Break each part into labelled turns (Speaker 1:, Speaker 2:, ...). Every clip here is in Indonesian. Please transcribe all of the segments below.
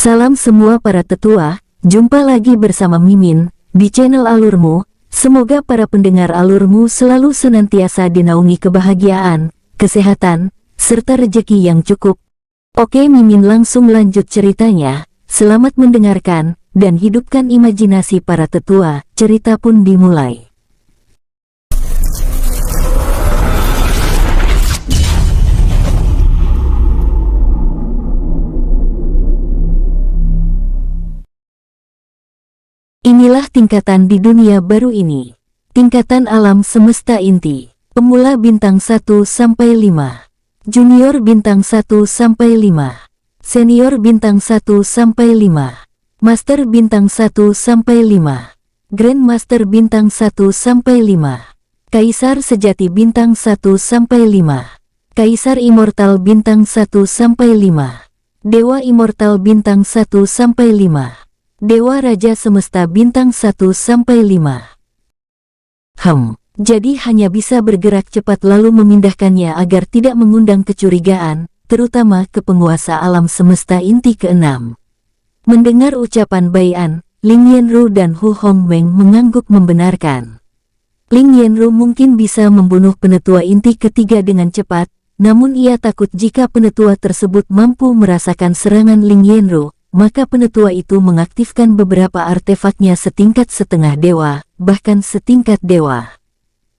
Speaker 1: Salam semua para tetua, jumpa lagi bersama Mimin di channel Alurmu. Semoga para pendengar Alurmu selalu senantiasa dinaungi kebahagiaan, kesehatan, serta rezeki yang cukup. Oke, Mimin langsung lanjut ceritanya. Selamat mendengarkan dan hidupkan imajinasi para tetua. Cerita pun dimulai. Inilah tingkatan di dunia baru ini. Tingkatan alam semesta inti. Pemula bintang 1 sampai 5. Junior bintang 1 sampai 5. Senior bintang 1 sampai 5. Master bintang 1 sampai 5. Grandmaster bintang 1 sampai 5. Kaisar sejati bintang 1 sampai 5. Kaisar immortal bintang 1 sampai 5. Dewa immortal bintang 1 sampai 5. Dewa Raja Semesta bintang 1 sampai 5. Jadi hanya bisa bergerak cepat lalu memindahkannya agar tidak mengundang kecurigaan, terutama ke penguasa alam semesta inti ke-6. Mendengar ucapan Bai'an, Ling Yanru dan Hu Hongmeng mengangguk membenarkan. Ling Yanru mungkin bisa membunuh penetua inti ketiga dengan cepat, namun ia takut jika penetua tersebut mampu merasakan serangan Ling Yanru, maka penetua itu mengaktifkan beberapa artefaknya setingkat setengah dewa, bahkan setingkat dewa.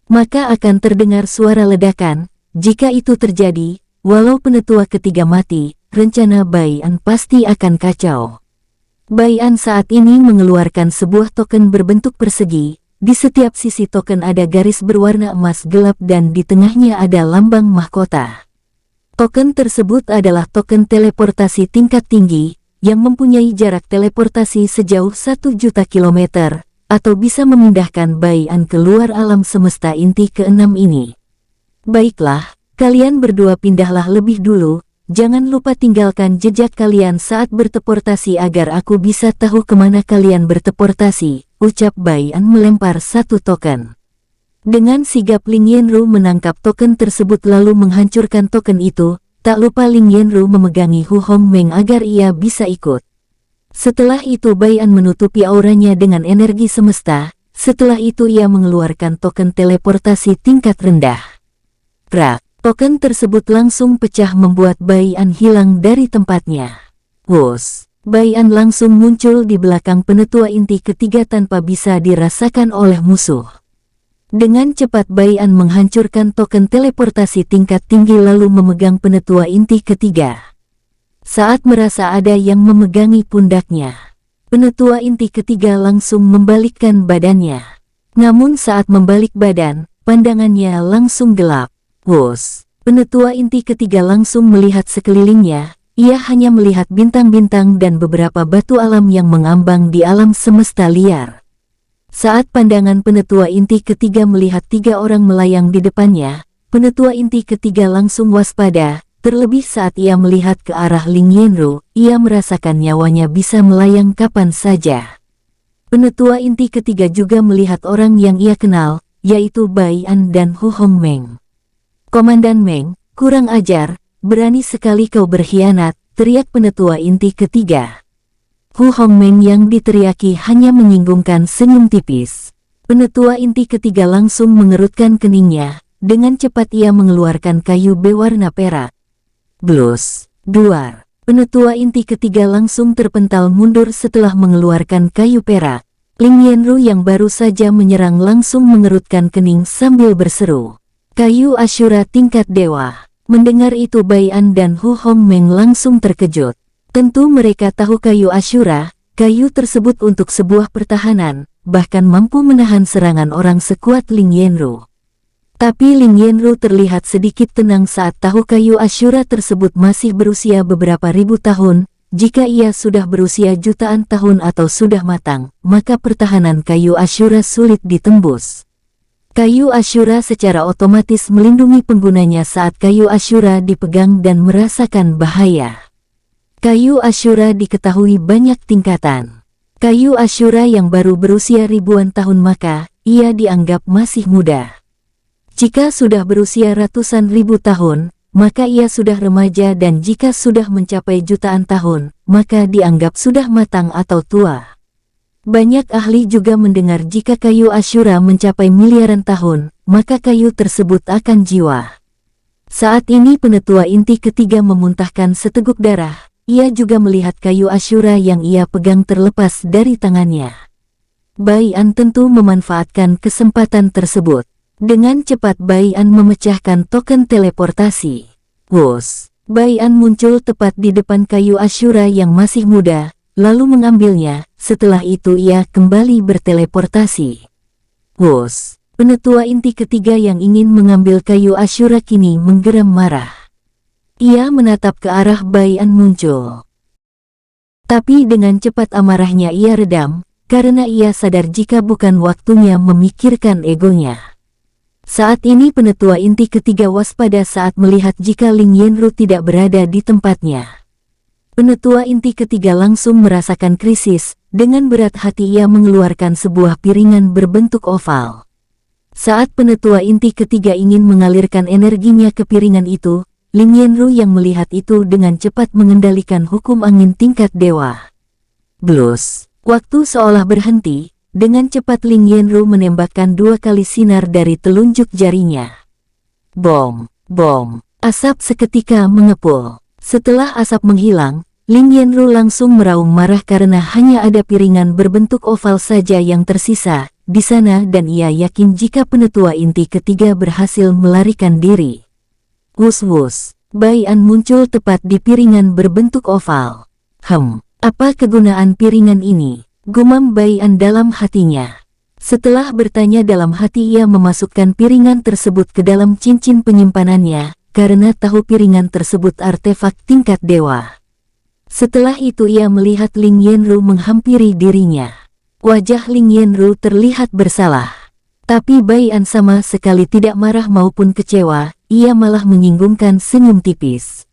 Speaker 1: Maka akan terdengar suara ledakan. Jika itu terjadi, walau penetua ketiga mati, rencana Bai'an pasti akan kacau. Bai'an saat ini mengeluarkan sebuah token berbentuk persegi. Di setiap sisi token ada garis berwarna emas gelap dan di tengahnya ada lambang mahkota. Token tersebut adalah token teleportasi tingkat tinggi, yang mempunyai jarak teleportasi sejauh 1 juta kilometer, atau bisa memindahkan Bai'an keluar alam semesta inti ke-6 ini. Baiklah, kalian berdua pindahlah lebih dulu, jangan lupa tinggalkan jejak kalian saat berteleportasi agar aku bisa tahu kemana kalian berteleportasi, ucap Bai'an melempar satu token. Dengan sigap Ling Yanru menangkap token tersebut lalu menghancurkan token itu. Tak lupa Ling Yanru memegangi Hu Hongmeng agar ia bisa ikut. Setelah itu Bai'an menutupi auranya dengan energi semesta. Setelah itu ia mengeluarkan token teleportasi tingkat rendah. Prak, token tersebut langsung pecah membuat Bai'an hilang dari tempatnya. Wus, Bai'an langsung muncul di belakang penetua inti ketiga tanpa bisa dirasakan oleh musuh. Dengan cepat Bai'an menghancurkan token teleportasi tingkat tinggi lalu memegang penetua inti ketiga. Saat merasa ada yang memegangi pundaknya, penetua inti ketiga langsung membalikkan badannya. Namun saat membalik badan, pandangannya langsung gelap. Wus, penetua inti ketiga langsung melihat sekelilingnya. Ia hanya melihat bintang-bintang dan beberapa batu alam yang mengambang di alam semesta liar. Saat pandangan penetua inti ketiga melihat 3 orang melayang di depannya, penetua inti ketiga langsung waspada, terlebih saat ia melihat ke arah Ling Yanru, ia merasakan nyawanya bisa melayang kapan saja. Penetua inti ketiga juga melihat orang yang ia kenal, yaitu Bai'an dan Hu Hongmeng. Komandan Meng, kurang ajar, berani sekali kau berkhianat, teriak penetua inti ketiga. Hu Hongmeng yang diteriaki hanya menyinggungkan senyum tipis. Penetua inti ketiga langsung mengerutkan keningnya. Dengan cepat ia mengeluarkan kayu berwarna perak. Blus, duar. Penetua inti ketiga langsung terpental mundur setelah mengeluarkan kayu perak. Ling Yanru yang baru saja menyerang langsung mengerutkan kening sambil berseru. Kayu Asyura tingkat dewa. Mendengar itu Bai'an dan Hu Hongmeng langsung terkejut. Tentu mereka tahu kayu Asyura, kayu tersebut untuk sebuah pertahanan, bahkan mampu menahan serangan orang sekuat Ling Yanru. Tapi Ling Yanru terlihat sedikit tenang saat tahu kayu Asyura tersebut masih berusia beberapa ribu tahun. Jika ia sudah berusia jutaan tahun atau sudah matang, maka pertahanan kayu Asyura sulit ditembus. Kayu Asyura secara otomatis melindungi penggunanya saat kayu Asyura dipegang dan merasakan bahaya. Kayu Asyura diketahui banyak tingkatan. Kayu Asyura yang baru berusia ribuan tahun maka, ia dianggap masih muda. Jika sudah berusia ratusan ribu tahun, maka ia sudah remaja, dan jika sudah mencapai jutaan tahun, maka dianggap sudah matang atau tua. Banyak ahli juga mendengar jika kayu Ashura mencapai miliaran tahun, maka kayu tersebut akan jiwa. Saat ini penetua inti ketiga memuntahkan seteguk darah. Ia juga melihat kayu Ashura yang ia pegang terlepas dari tangannya. Bai An tentu memanfaatkan kesempatan tersebut. Dengan cepat Bai An memecahkan token teleportasi. Wus! Bai An muncul tepat di depan kayu Ashura yang masih muda, lalu mengambilnya. Setelah itu ia kembali berteleportasi. Wus! Penetua inti ketiga yang ingin mengambil kayu Ashura kini menggeram marah. Ia menatap ke arah Bai An muncul. Tapi dengan cepat amarahnya ia redam, karena ia sadar jika bukan waktunya memikirkan egonya. Saat ini penetua inti ketiga waspada saat melihat jika Ling Yanru tidak berada di tempatnya. Penetua inti ketiga langsung merasakan krisis, dengan berat hati ia mengeluarkan sebuah piringan berbentuk oval. Saat penetua inti ketiga ingin mengalirkan energinya ke piringan itu, Ling Yanru yang melihat itu dengan cepat mengendalikan hukum angin tingkat dewa. Blus! Waktu seolah berhenti. Dengan cepat Ling Yanru menembakkan 2 kali sinar dari telunjuk jarinya. Bom! Bom! Asap seketika mengepul. Setelah asap menghilang, Ling Yanru langsung meraung marah karena hanya ada piringan berbentuk oval saja yang tersisa di sana, dan ia yakin jika penetua inti ketiga berhasil melarikan diri. Wus-wus! Bai An muncul tepat di piringan berbentuk oval. Apa kegunaan piringan ini? Gumam Bai An dalam hatinya. Setelah bertanya dalam hati, ia memasukkan piringan tersebut ke dalam cincin penyimpanannya, karena tahu piringan tersebut artefak tingkat dewa. Setelah itu ia melihat Ling Yanru menghampiri dirinya. Wajah Ling Yanru terlihat bersalah. Tapi Bai An sama sekali tidak marah maupun kecewa, ia malah menyinggungkan senyum tipis.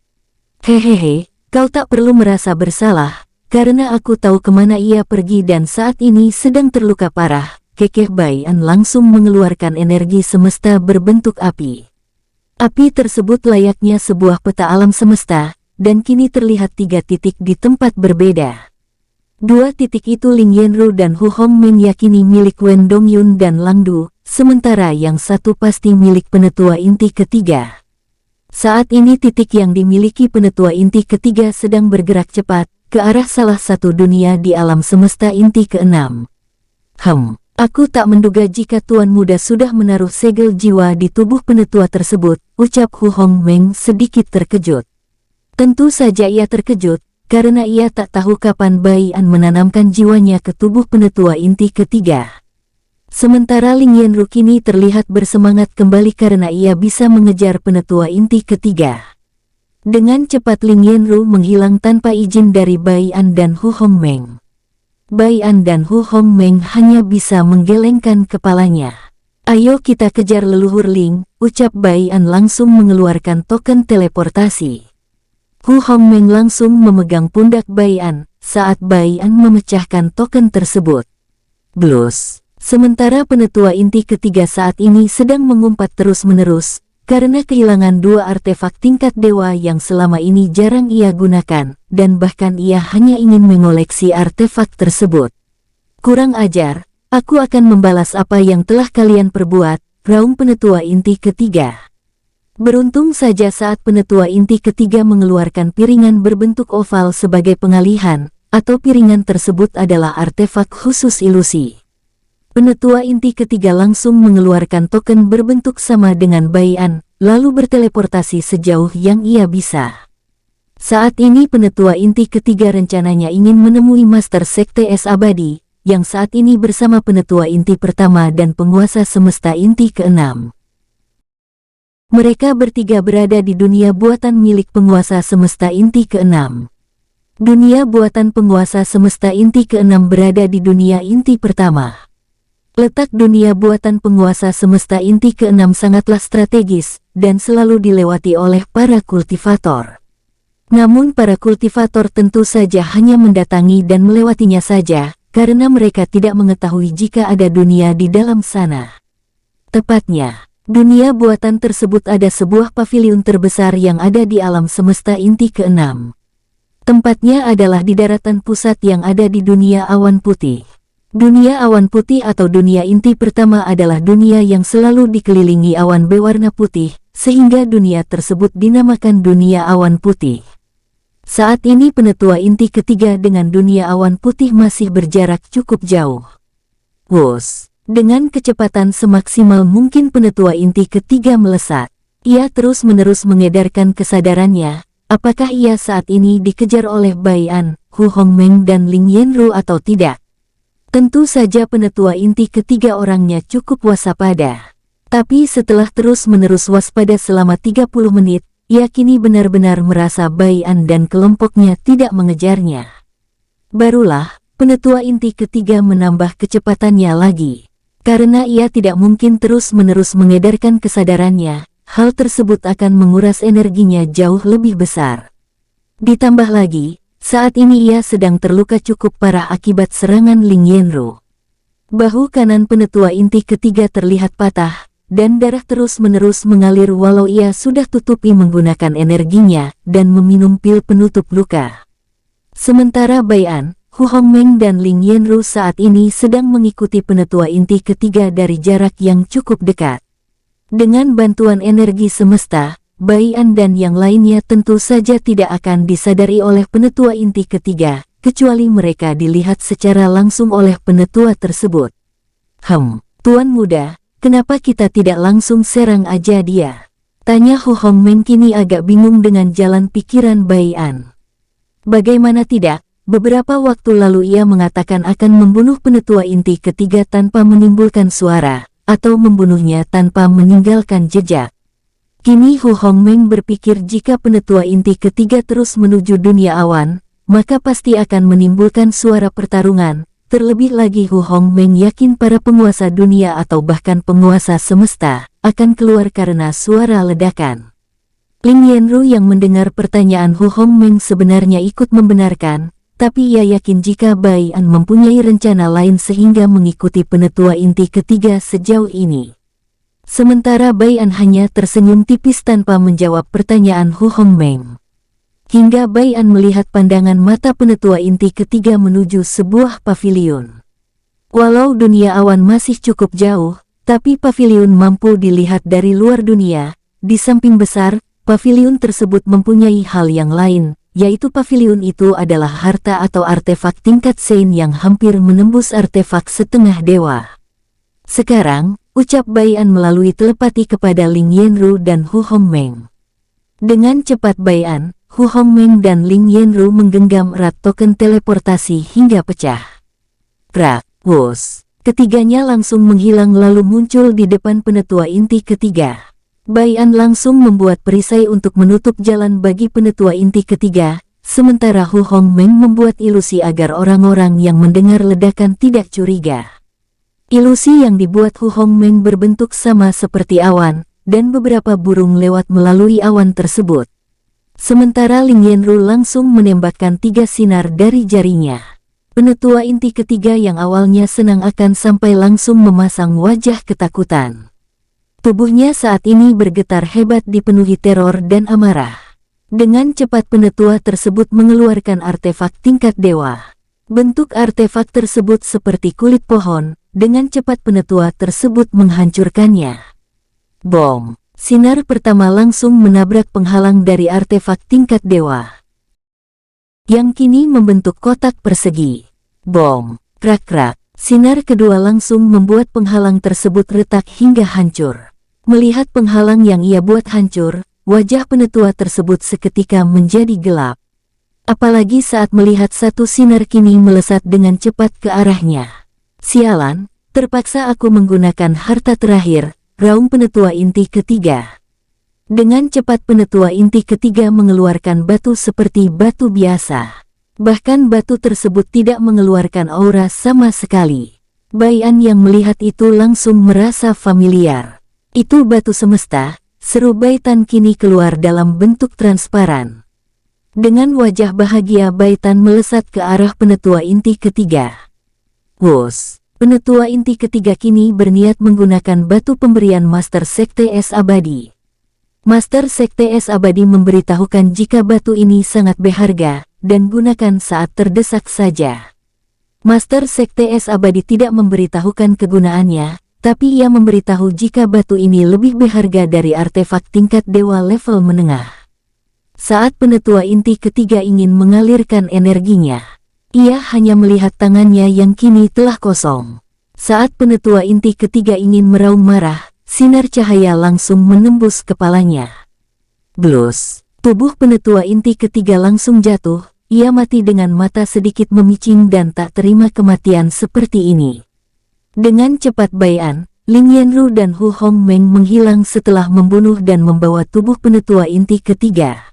Speaker 1: Hehehe, kau tak perlu merasa bersalah. Karena aku tahu kemana ia pergi dan saat ini sedang terluka parah. Kekeh Bai An langsung mengeluarkan energi semesta berbentuk api. Api tersebut layaknya sebuah peta alam semesta, dan kini terlihat 3 titik di tempat berbeda. 2 titik itu Ling Yanru dan Hu Hongmeng yakini milik Wen Dongyun dan Lang Du, sementara yang satu pasti milik penetua inti ketiga. Saat ini titik yang dimiliki penetua inti ketiga sedang bergerak cepat ke arah salah satu dunia di alam semesta inti ke-6. Aku tak menduga jika Tuan Muda sudah menaruh segel jiwa di tubuh penetua tersebut, ucap Hu Hongmeng sedikit terkejut. Tentu saja ia terkejut, karena ia tak tahu kapan Bai An menanamkan jiwanya ke tubuh penetua inti ketiga. Sementara Ling Yanru kini terlihat bersemangat kembali karena ia bisa mengejar penetua inti ketiga. Dengan cepat Ling Yanru menghilang tanpa izin dari Bai An dan Hu Hongmeng. Bai An dan Hu Hongmeng hanya bisa menggelengkan kepalanya. Ayo kita kejar leluhur Ling, ucap Bai An langsung mengeluarkan token teleportasi. Hu Hongmeng langsung memegang pundak Bai An saat Bai An memecahkan token tersebut. Blus! Sementara penetua inti ketiga saat ini sedang mengumpat terus-menerus, karena kehilangan 2 artefak tingkat dewa yang selama ini jarang ia gunakan, dan bahkan ia hanya ingin mengoleksi artefak tersebut. Kurang ajar, aku akan membalas apa yang telah kalian perbuat, raung penetua inti ketiga. Beruntung saja saat penetua inti ketiga mengeluarkan piringan berbentuk oval sebagai pengalihan, atau piringan tersebut adalah artefak khusus ilusi. Penetua inti ketiga langsung mengeluarkan token berbentuk sama dengan Bai An, lalu berteleportasi sejauh yang ia bisa. Saat ini penetua inti ketiga rencananya ingin menemui Master Sekte Es Abadi, yang saat ini bersama penetua inti pertama dan penguasa semesta inti ke-6. Mereka bertiga berada di dunia buatan milik penguasa semesta inti ke-6. Dunia buatan penguasa semesta inti ke-6 berada di dunia inti pertama. Letak dunia buatan penguasa semesta inti ke-6 sangatlah strategis, dan selalu dilewati oleh para kultivator. Namun para kultivator tentu saja hanya mendatangi dan melewatinya saja, karena mereka tidak mengetahui jika ada dunia di dalam sana. Tepatnya, Dunia buatan tersebut ada sebuah paviliun terbesar yang ada di alam semesta inti keenam. Tempatnya adalah di daratan pusat yang ada di dunia awan putih. Dunia awan putih atau dunia inti pertama adalah dunia yang selalu dikelilingi awan berwarna putih, sehingga dunia tersebut dinamakan dunia awan putih. Saat ini penetua inti ketiga dengan dunia awan putih masih berjarak cukup jauh. Wus! Dengan kecepatan semaksimal mungkin penetua inti ketiga melesat. Ia terus-menerus mengedarkan kesadarannya, apakah ia saat ini dikejar oleh Bai An, Hu Hongmeng dan Ling Yanru atau tidak. Tentu saja penetua inti ketiga orangnya cukup waspada. Tapi setelah terus-menerus waspada selama 30 menit, ia kini benar-benar merasa Bai An dan kelompoknya tidak mengejarnya. Barulah, penetua inti ketiga menambah kecepatannya lagi. Karena ia tidak mungkin terus-menerus mengedarkan kesadarannya, hal tersebut akan menguras energinya jauh lebih besar. Ditambah lagi, saat ini ia sedang terluka cukup parah akibat serangan Ling Yanru. Bahu kanan penetua inti ketiga terlihat patah, dan darah terus-menerus mengalir walau ia sudah tutupi menggunakan energinya dan meminum pil penutup luka. Sementara Bai An, Hu Hongmeng dan Ling Yanru saat ini sedang mengikuti penetua inti ketiga dari jarak yang cukup dekat. Dengan bantuan energi semesta, Bai An dan yang lainnya tentu saja tidak akan disadari oleh penetua inti ketiga, kecuali mereka dilihat secara langsung oleh penetua tersebut. Tuan muda, kenapa kita tidak langsung serang aja dia? Tanya Hu Hongmeng kini agak bingung dengan jalan pikiran Bai An. Bagaimana tidak? Beberapa waktu lalu ia mengatakan akan membunuh penetua inti ketiga tanpa menimbulkan suara, atau membunuhnya tanpa meninggalkan jejak. Kini Hu Hongmeng berpikir jika penetua inti ketiga terus menuju dunia awan, maka pasti akan menimbulkan suara pertarungan. Terlebih lagi Hu Hongmeng yakin para penguasa dunia atau bahkan penguasa semesta akan keluar karena suara ledakan. Ling Yanru yang mendengar pertanyaan Hu Hongmeng sebenarnya ikut membenarkan. Tapi ia yakin jika Bai An mempunyai rencana lain sehingga mengikuti penetua inti ketiga sejauh ini. Sementara Bai An hanya tersenyum tipis tanpa menjawab pertanyaan Hu Hongmeng. Hingga Bai An melihat pandangan mata penetua inti ketiga menuju sebuah paviliun. Walau dunia awan masih cukup jauh, tapi paviliun mampu dilihat dari luar dunia. Di samping besar, paviliun tersebut mempunyai hal yang lain. Yaitu paviliun itu adalah harta atau artefak tingkat Sein yang hampir menembus artefak setengah dewa. Sekarang, ucap Bai An melalui telepati kepada Ling Yanru dan Hu Hongmeng. Dengan cepat Bai An, Hu Hongmeng dan Ling Yanru menggenggam erat token teleportasi hingga pecah. Krak, wus. Ketiganya langsung menghilang lalu muncul di depan penetua inti ketiga. Bai An langsung membuat perisai untuk menutup jalan bagi penetua inti ketiga, sementara Hu Hongmeng membuat ilusi agar orang-orang yang mendengar ledakan tidak curiga. Ilusi yang dibuat Hu Hongmeng berbentuk sama seperti awan, dan beberapa burung lewat melalui awan tersebut. Sementara Ling Yanru langsung menembakkan 3 sinar dari jarinya. Penetua inti ketiga yang awalnya senang akan sampai langsung memasang wajah ketakutan. Tubuhnya saat ini bergetar hebat dipenuhi teror dan amarah. Dengan cepat penetua tersebut mengeluarkan artefak tingkat dewa. Bentuk artefak tersebut seperti kulit pohon, dengan cepat penetua tersebut menghancurkannya. Bom! Sinar pertama langsung menabrak penghalang dari artefak tingkat dewa, yang kini membentuk kotak persegi. Bom! Krak-krak! Sinar kedua langsung membuat penghalang tersebut retak hingga hancur. Melihat penghalang yang ia buat hancur, wajah penetua tersebut seketika menjadi gelap. Apalagi saat melihat satu sinar kini melesat dengan cepat ke arahnya. Sialan, terpaksa aku menggunakan harta terakhir, raung penetua inti ketiga. Dengan cepat penetua inti ketiga mengeluarkan batu seperti batu biasa. Bahkan batu tersebut tidak mengeluarkan aura sama sekali. Bai An yang melihat itu langsung merasa familiar. Itu batu semesta, seru Bai Tan kini keluar dalam bentuk transparan. Dengan wajah bahagia Bai Tan melesat ke arah penetua inti ketiga. Wus! Penetua inti ketiga kini berniat menggunakan batu pemberian Master Sekte Es Abadi. Master Sekte Es Abadi memberitahukan jika batu ini sangat berharga, dan gunakan saat terdesak saja. Master Sekte Es Abadi tidak memberitahukan kegunaannya, tapi ia memberitahu jika batu ini lebih berharga dari artefak tingkat dewa level menengah. Saat penetua inti ketiga ingin mengalirkan energinya, ia hanya melihat tangannya yang kini telah kosong. Saat penetua inti ketiga ingin meraung marah, sinar cahaya langsung menembus kepalanya. Blus! Tubuh penetua inti ketiga langsung jatuh, ia mati dengan mata sedikit memicing dan tak terima kematian seperti ini. Dengan cepat Bai An, Lin Yanru dan Hu Hongmeng menghilang setelah membunuh dan membawa tubuh penetua inti ketiga.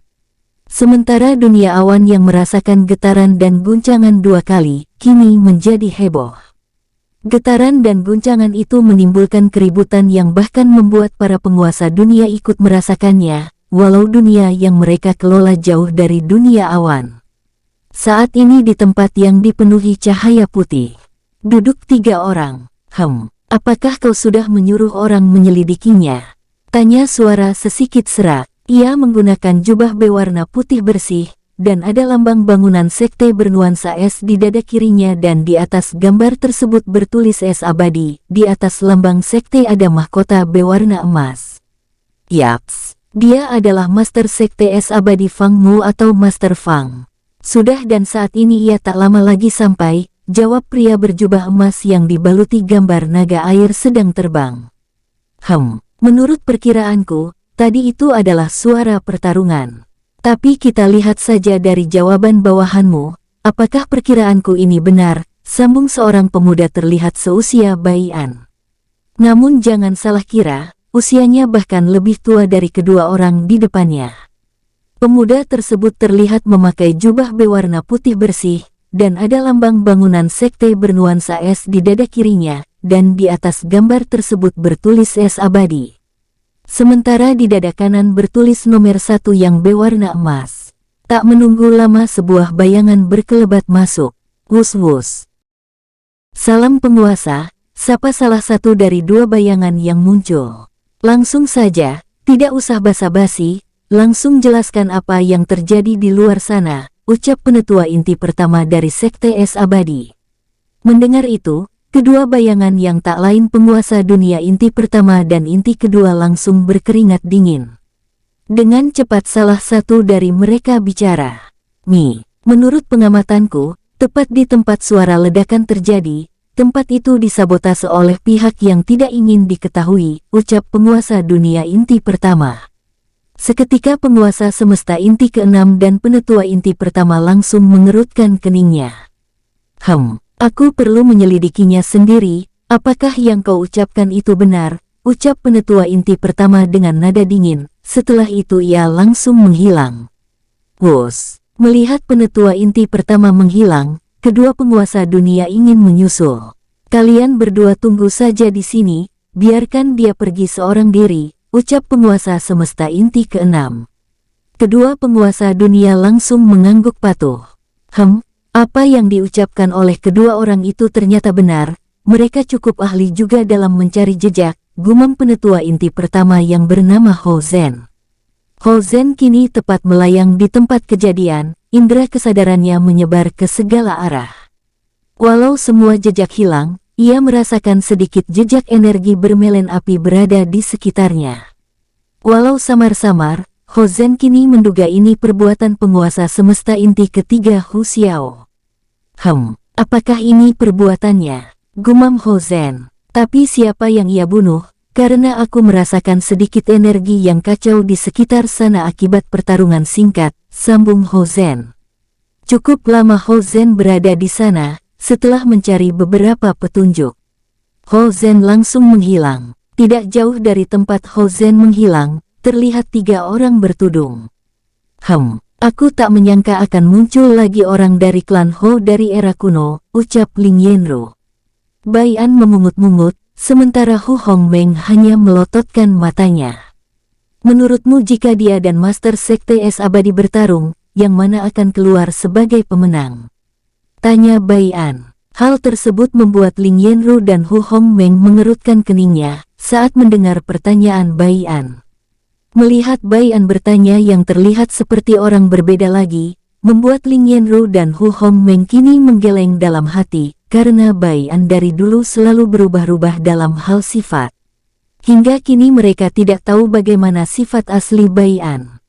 Speaker 1: Sementara dunia awan yang merasakan getaran dan guncangan dua kali, kini menjadi heboh. Getaran dan guncangan itu menimbulkan keributan yang bahkan membuat para penguasa dunia ikut merasakannya, walau dunia yang mereka kelola jauh dari dunia awan. Saat ini di tempat yang dipenuhi cahaya putih, duduk 3 orang. Apakah kau sudah menyuruh orang menyelidikinya? Tanya suara sesikit serak. Ia menggunakan jubah berwarna putih bersih, dan ada lambang bangunan sekte bernuansa es di dada kirinya dan di atas gambar tersebut bertulis Es Abadi. Di atas lambang sekte ada mahkota berwarna emas. Yaps, dia adalah Master Sekte Es Abadi Fang Mu atau Master Fang. Sudah dan saat ini ia tak lama lagi sampai, jawab pria berjubah emas yang dibaluti gambar naga air sedang terbang. Menurut perkiraanku, tadi itu adalah suara pertarungan. Tapi kita lihat saja dari jawaban bawahanmu, apakah perkiraanku ini benar, sambung seorang pemuda terlihat seusia Bai An. Namun jangan salah kira, usianya bahkan lebih tua dari kedua orang di depannya. Pemuda tersebut terlihat memakai jubah berwarna putih bersih, dan ada lambang bangunan sekte bernuansa es di dada kirinya, dan di atas gambar tersebut bertulis Es Abadi. Sementara di dada kanan bertulis nomor 1 yang berwarna emas. Tak menunggu lama sebuah bayangan berkelebat masuk. Wus-wus. Salam penguasa, sapa salah satu dari 2 bayangan yang muncul. Langsung saja, tidak usah basa-basi, langsung jelaskan apa yang terjadi di luar sana, ucap penetua inti pertama dari Sekte Es Abadi. Mendengar itu, kedua bayangan yang tak lain penguasa dunia inti pertama dan inti kedua langsung berkeringat dingin. Dengan cepat salah satu dari mereka bicara. Menurut pengamatanku, tepat di tempat suara ledakan terjadi, tempat itu disabotase oleh pihak yang tidak ingin diketahui, ucap penguasa dunia inti pertama. Seketika penguasa semesta inti ke-6 dan penetua inti pertama langsung mengerutkan keningnya. Aku perlu menyelidikinya sendiri, apakah yang kau ucapkan itu benar, ucap penetua inti pertama dengan nada dingin, setelah itu ia langsung menghilang. Wus, melihat penetua inti pertama menghilang, kedua penguasa dunia ingin menyusul. Kalian berdua tunggu saja di sini, biarkan dia pergi seorang diri, ucap penguasa semesta inti ke-6. Kedua penguasa dunia langsung mengangguk patuh. Apa yang diucapkan oleh kedua orang itu ternyata benar, mereka cukup ahli juga dalam mencari jejak, gumam penetua inti pertama yang bernama Ho Zhen. Ho Zhen kini tepat melayang di tempat kejadian, indera kesadarannya menyebar ke segala arah. Walau semua jejak hilang, ia merasakan sedikit jejak energi bermelen api berada di sekitarnya. Walau samar-samar, Ho Zhen kini menduga ini perbuatan penguasa semesta inti ketiga Hu Xiao. Apakah ini perbuatannya? Gumam Ho Zhen. Tapi siapa yang ia bunuh? Karena aku merasakan sedikit energi yang kacau di sekitar sana akibat pertarungan singkat, sambung Ho Zhen. Cukup lama Ho Zhen berada di sana, setelah mencari beberapa petunjuk. Ho Zhen langsung menghilang. Tidak jauh dari tempat Ho Zhen menghilang, terlihat 3 orang bertudung. Aku tak menyangka akan muncul lagi orang dari klan Ho dari era kuno, ucap Lin Yanru. Bai An memungut-mungut, sementara Hu Hongmeng hanya melototkan matanya. Menurutmu jika dia dan Master Sekte Es Abadi bertarung, yang mana akan keluar sebagai pemenang? Tanya Bai An. Hal tersebut membuat Ling Yanru dan Hu Hongmeng mengerutkan keningnya saat mendengar pertanyaan Bai An. Melihat Bai An bertanya yang terlihat seperti orang berbeda lagi, membuat Ling Yanru dan Hu Hongmeng kini menggeleng dalam hati, karena Bai An dari dulu selalu berubah-ubah dalam hal sifat. Hingga kini mereka tidak tahu bagaimana sifat asli Bai An.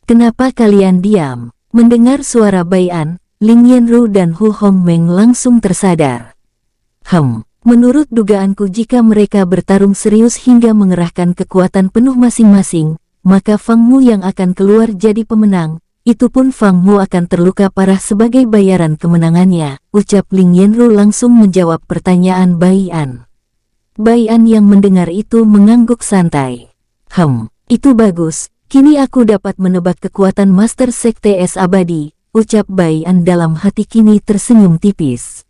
Speaker 1: Kenapa kalian diam? Mendengar suara Bai An, Ling Yanru dan Hu Hongmeng langsung tersadar. Menurut dugaanku jika mereka bertarung serius hingga mengerahkan kekuatan penuh masing-masing, maka Fang Mu yang akan keluar jadi pemenang, itu pun Fang Mu akan terluka parah sebagai bayaran kemenangannya, ucap Ling Yanru langsung menjawab pertanyaan Bai An. Bai An yang mendengar itu mengangguk santai. Itu bagus, kini aku dapat menebak kekuatan Master Sekte Es Abadi, ucap Bai An dalam hati kini tersenyum tipis.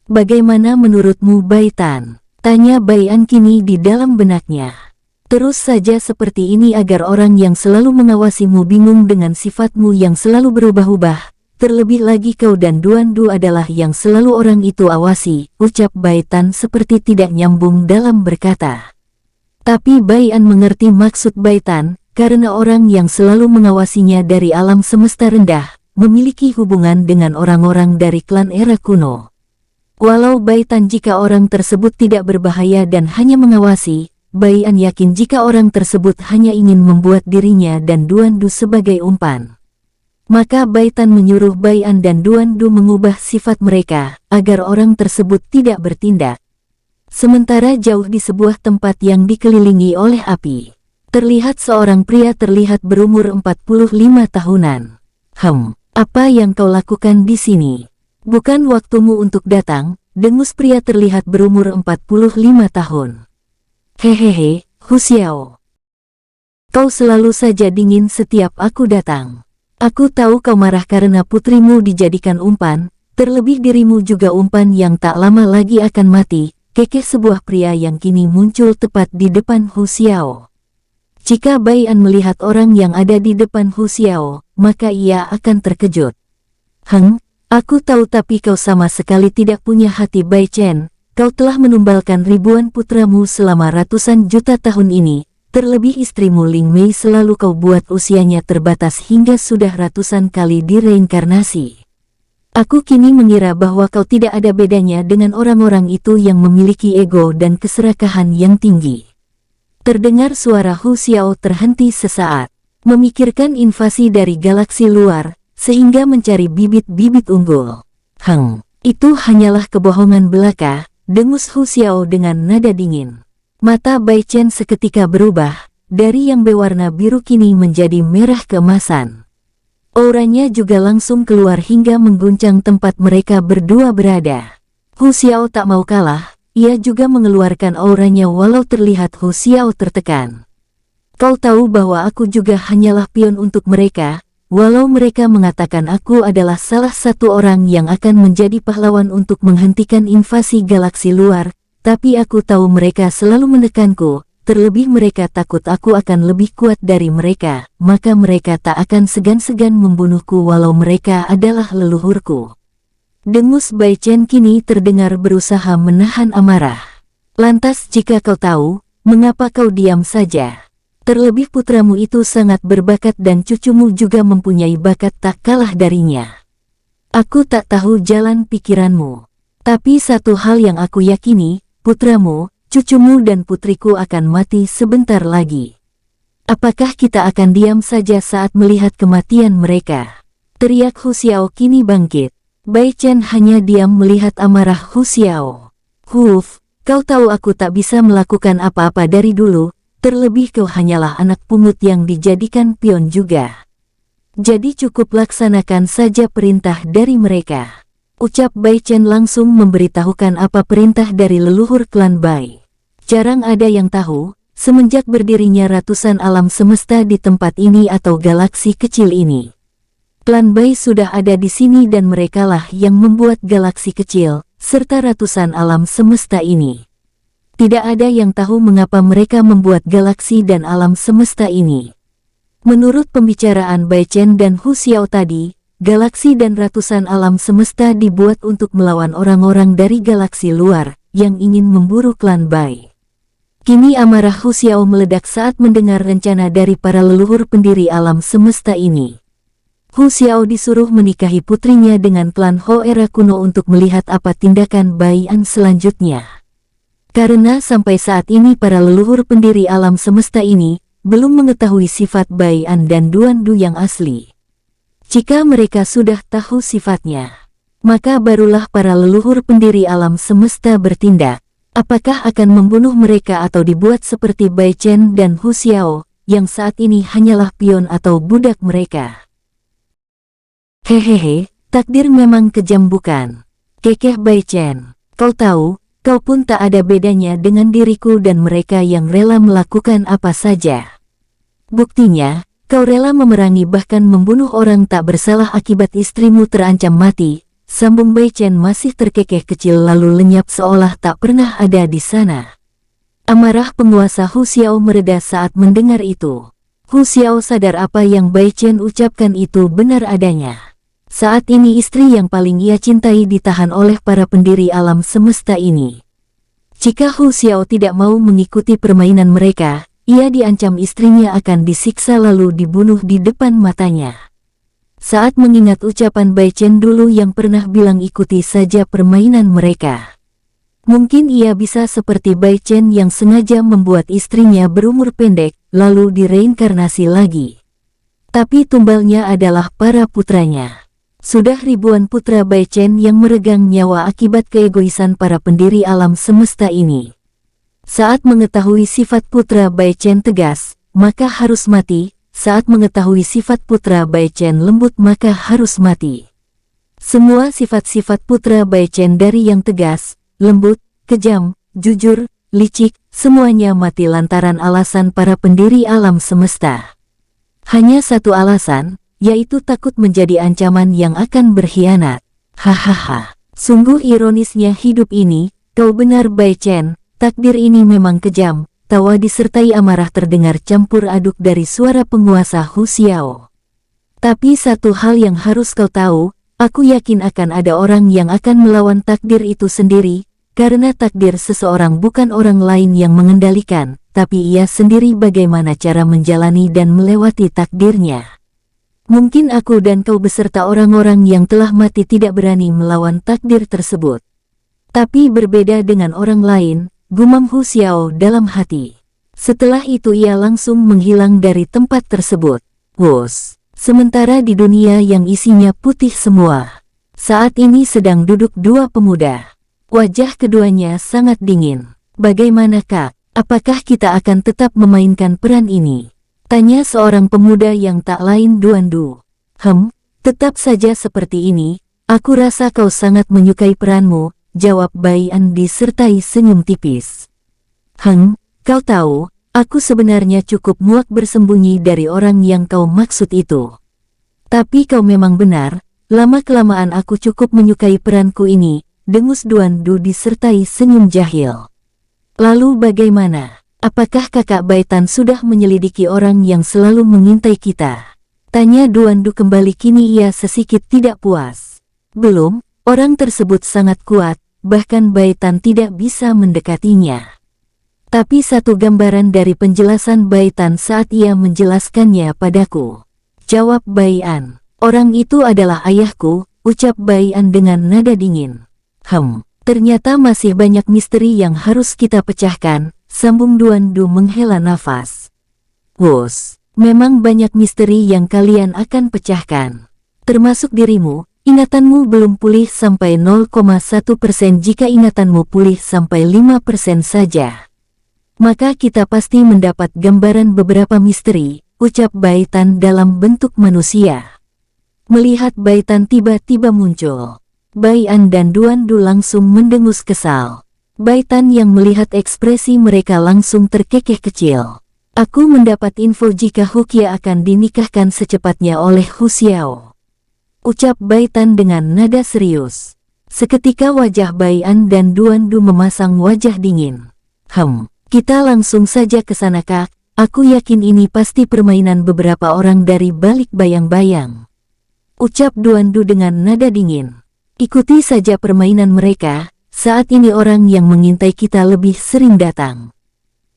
Speaker 1: Bagaimana menurutmu Bai Tan? Tanya Bai An kini di dalam benaknya. Terus saja seperti ini agar orang yang selalu mengawasimu bingung dengan sifatmu yang selalu berubah-ubah. Terlebih lagi kau dan Duan Du adalah yang selalu orang itu awasi, ucap Bai Tan seperti tidak nyambung dalam berkata. Tapi Bai An mengerti maksud Bai Tan, karena orang yang selalu mengawasinya dari alam semesta rendah, memiliki hubungan dengan orang-orang dari klan era kuno. Walau Bai Tan jika orang tersebut tidak berbahaya dan hanya mengawasi, Bai An yakin jika orang tersebut hanya ingin membuat dirinya dan Duan Du sebagai umpan. Maka Bai Tan menyuruh Bai An dan Duan Du mengubah sifat mereka, agar orang tersebut tidak bertindak. Sementara jauh di sebuah tempat yang dikelilingi oleh api, terlihat seorang pria terlihat berumur 45 tahunan. Apa yang kau lakukan di sini? Bukan waktumu untuk datang, dengus pria terlihat berumur 45 tahun. Hehehe, Hu Xiao. Kau selalu saja dingin setiap aku datang. Aku tahu kau marah karena putrimu dijadikan umpan, terlebih dirimu juga umpan yang tak lama lagi akan mati, kekeh sebuah pria yang kini muncul tepat di depan Hu Xiao. Jika Bai An melihat orang yang ada di depan Hu Xiao, maka ia akan terkejut. Aku tahu tapi kau sama sekali tidak punya hati Bai Chen, kau telah menumbalkan ribuan putramu selama ratusan juta tahun ini, terlebih istrimu Ling Mei selalu kau buat usianya terbatas hingga sudah ratusan kali direinkarnasi. Aku kini mengira bahwa kau tidak ada bedanya dengan orang-orang itu yang memiliki ego dan keserakahan yang tinggi. Terdengar suara Hu Xiao terhenti sesaat, memikirkan invasi dari galaksi luar, sehingga mencari bibit-bibit unggul. Itu hanyalah kebohongan belaka, dengus Hu Xiao dengan nada dingin. Mata Bai Chen seketika berubah, dari yang berwarna biru kini menjadi merah keemasan. Auranya juga langsung keluar hingga mengguncang tempat mereka berdua berada. Hu Xiao tak mau kalah. Ia juga mengeluarkan auranya walau terlihat Hu Xiao tertekan. Kau tahu bahwa aku juga hanyalah pion untuk mereka, walau mereka mengatakan aku adalah salah satu orang yang akan menjadi pahlawan untuk menghentikan invasi galaksi luar, tapi aku tahu mereka selalu menekanku, terlebih mereka takut aku akan lebih kuat dari mereka, maka mereka tak akan segan-segan membunuhku walau mereka adalah leluhurku. Dengus Bai Chen kini terdengar berusaha menahan amarah. Lantas jika kau tahu, mengapa kau diam saja? Terlebih putramu itu sangat berbakat dan cucumu juga mempunyai bakat tak kalah darinya. Aku tak tahu jalan pikiranmu. Tapi satu hal yang aku yakini, putramu, cucumu dan putriku akan mati sebentar lagi. Apakah kita akan diam saja saat melihat kematian mereka? Teriak Hu Xiao kini bangkit. Bai Chen hanya diam melihat amarah Hu Xiao. Kau tahu aku tak bisa melakukan apa-apa dari dulu, terlebih kau hanyalah anak pungut yang dijadikan pion juga. Jadi cukup laksanakan saja perintah dari mereka. Ucap Bai Chen langsung memberitahukan apa perintah dari leluhur klan Bai. Jarang ada yang tahu, semenjak berdirinya ratusan alam semesta di tempat ini atau galaksi kecil ini. Klan Bai sudah ada di sini dan merekalah yang membuat galaksi kecil, serta ratusan alam semesta ini. Tidak ada yang tahu mengapa mereka membuat galaksi dan alam semesta ini. Menurut pembicaraan Bai Chen dan Hu Xiao tadi, galaksi dan ratusan alam semesta dibuat untuk melawan orang-orang dari galaksi luar yang ingin memburu klan Bai. Kini amarah Hu Xiao meledak saat mendengar rencana dari para leluhur pendiri alam semesta ini. Hu Xiao disuruh menikahi putrinya dengan klan Ho era kuno untuk melihat apa tindakan Bai An selanjutnya. Karena sampai saat ini para leluhur pendiri alam semesta ini belum mengetahui sifat Bai An dan Duan Du yang asli. Jika mereka sudah tahu sifatnya, maka barulah para leluhur pendiri alam semesta bertindak. Apakah akan membunuh mereka atau dibuat seperti Bai Chen dan Hu Xiao, yang saat ini hanyalah pion atau budak mereka? Hehehe, takdir memang kejam bukan? Kekeh Bai Chen, kau tahu, kau pun tak ada bedanya dengan diriku dan mereka yang rela melakukan apa saja. Buktinya, kau rela memerangi bahkan membunuh orang tak bersalah akibat istrimu terancam mati. Sambung Bai Chen masih terkekeh kecil lalu lenyap seolah tak pernah ada di sana. Amarah penguasa Hu Xiao mereda saat mendengar itu. Hu Xiao sadar apa yang Bai Chen ucapkan itu benar adanya. Saat ini istri yang paling ia cintai ditahan oleh para pendiri alam semesta ini. Jika Hu Xiao tidak mau mengikuti permainan mereka, ia diancam istrinya akan disiksa lalu dibunuh di depan matanya. Saat mengingat ucapan Bai Chen dulu yang pernah bilang ikuti saja permainan mereka. Mungkin ia bisa seperti Bai Chen yang sengaja membuat istrinya berumur pendek, lalu direinkarnasi lagi. Tapi tumbalnya adalah para putranya. Sudah ribuan putra Bai Chen yang meregang nyawa akibat keegoisan para pendiri alam semesta ini. Saat mengetahui sifat putra Bai Chen tegas, maka harus mati. Saat mengetahui sifat putra Bai Chen lembut maka harus mati. Semua sifat-sifat putra Bai Chen dari yang tegas, lembut, kejam, jujur, licik, semuanya mati lantaran alasan para pendiri alam semesta. Hanya satu alasan, yaitu takut menjadi ancaman yang akan berkhianat. Hahaha, sungguh ironisnya hidup ini, kau benar Bai Chen, takdir ini memang kejam. Tawa disertai amarah terdengar campur aduk dari suara penguasa Hu Xiao. Tapi satu hal yang harus kau tahu, aku yakin akan ada orang yang akan melawan takdir itu sendiri, karena takdir seseorang bukan orang lain yang mengendalikan, tapi ia sendiri bagaimana cara menjalani dan melewati takdirnya. Mungkin aku dan kau beserta orang-orang yang telah mati tidak berani melawan takdir tersebut. Tapi berbeda dengan orang lain, gumam Hu Xiao dalam hati. Setelah itu ia langsung menghilang dari tempat tersebut. Wos. Sementara di dunia yang isinya putih semua, saat ini sedang duduk dua pemuda. Wajah keduanya sangat dingin. Bagaimana Kak? Apakah kita akan tetap memainkan peran ini? Tanya seorang pemuda yang tak lain Duan Du. Tetap saja seperti ini. Aku rasa kau sangat menyukai peranmu. Jawab Bai An disertai senyum tipis. Kau tahu, aku sebenarnya cukup muak bersembunyi dari orang yang kau maksud itu. Tapi kau memang benar, lama-kelamaan aku cukup menyukai peranku ini, dengus Duan Du disertai senyum jahil. Lalu bagaimana? Apakah kakak Bai Tan sudah menyelidiki orang yang selalu mengintai kita? Tanya Duan Du kembali kini ia sesikit tidak puas. Belum. Orang tersebut sangat kuat, bahkan Bai Tan tidak bisa mendekatinya. Tapi satu gambaran dari penjelasan Bai Tan saat ia menjelaskannya padaku. Jawab Bai An. Orang itu adalah ayahku, ucap Bai An dengan nada dingin. Ternyata masih banyak misteri yang harus kita pecahkan, sambung Duan Du menghela nafas. Wos, memang banyak misteri yang kalian akan pecahkan. Termasuk dirimu. Ingatanmu belum pulih sampai 0,1%. Jika ingatanmu pulih sampai 5% saja, maka kita pasti mendapat gambaran beberapa misteri, ucap Bai Tan dalam bentuk manusia. Melihat Bai Tan tiba-tiba muncul, Bai An dan Duan Du langsung mendengus kesal. Bai Tan yang melihat ekspresi mereka langsung terkekeh kecil. Aku mendapat info jika Hu Qie akan dinikahkan secepatnya oleh Hu Xiao. Ucap Bai Tan dengan nada serius. Seketika wajah Bai An dan Duan Du memasang wajah dingin. Kita langsung saja ke sana Kak. Aku yakin ini pasti permainan beberapa orang dari balik bayang-bayang. ucap Duan Du dengan nada dingin. Ikuti saja permainan mereka, saat ini orang yang mengintai kita lebih sering datang.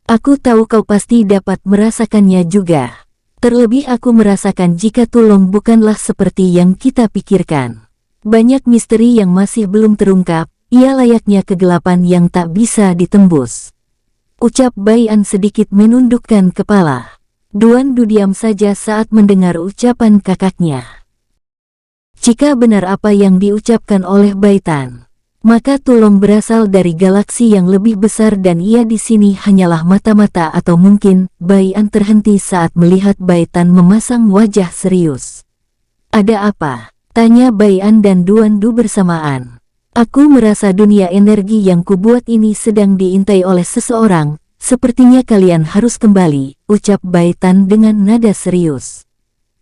Speaker 1: Aku tahu kau pasti dapat merasakannya juga. Terlebih aku merasakan jika Tulong bukanlah seperti yang kita pikirkan. Banyak misteri yang masih belum terungkap, ia layaknya kegelapan yang tak bisa ditembus. Ucap Bai An sedikit menundukkan kepala. Duan Du diam saja saat mendengar ucapan kakaknya. Jika benar apa yang diucapkan oleh Bai Tan, maka Tulong berasal dari galaksi yang lebih besar dan ia di sini hanyalah mata-mata atau mungkin Bai An terhenti saat melihat Bai Tan memasang wajah serius. Ada apa? Tanya Bai An dan Duan Du bersamaan. Aku merasa dunia energi yang kubuat ini sedang diintai oleh seseorang, sepertinya kalian harus kembali, ucap Bai Tan dengan nada serius.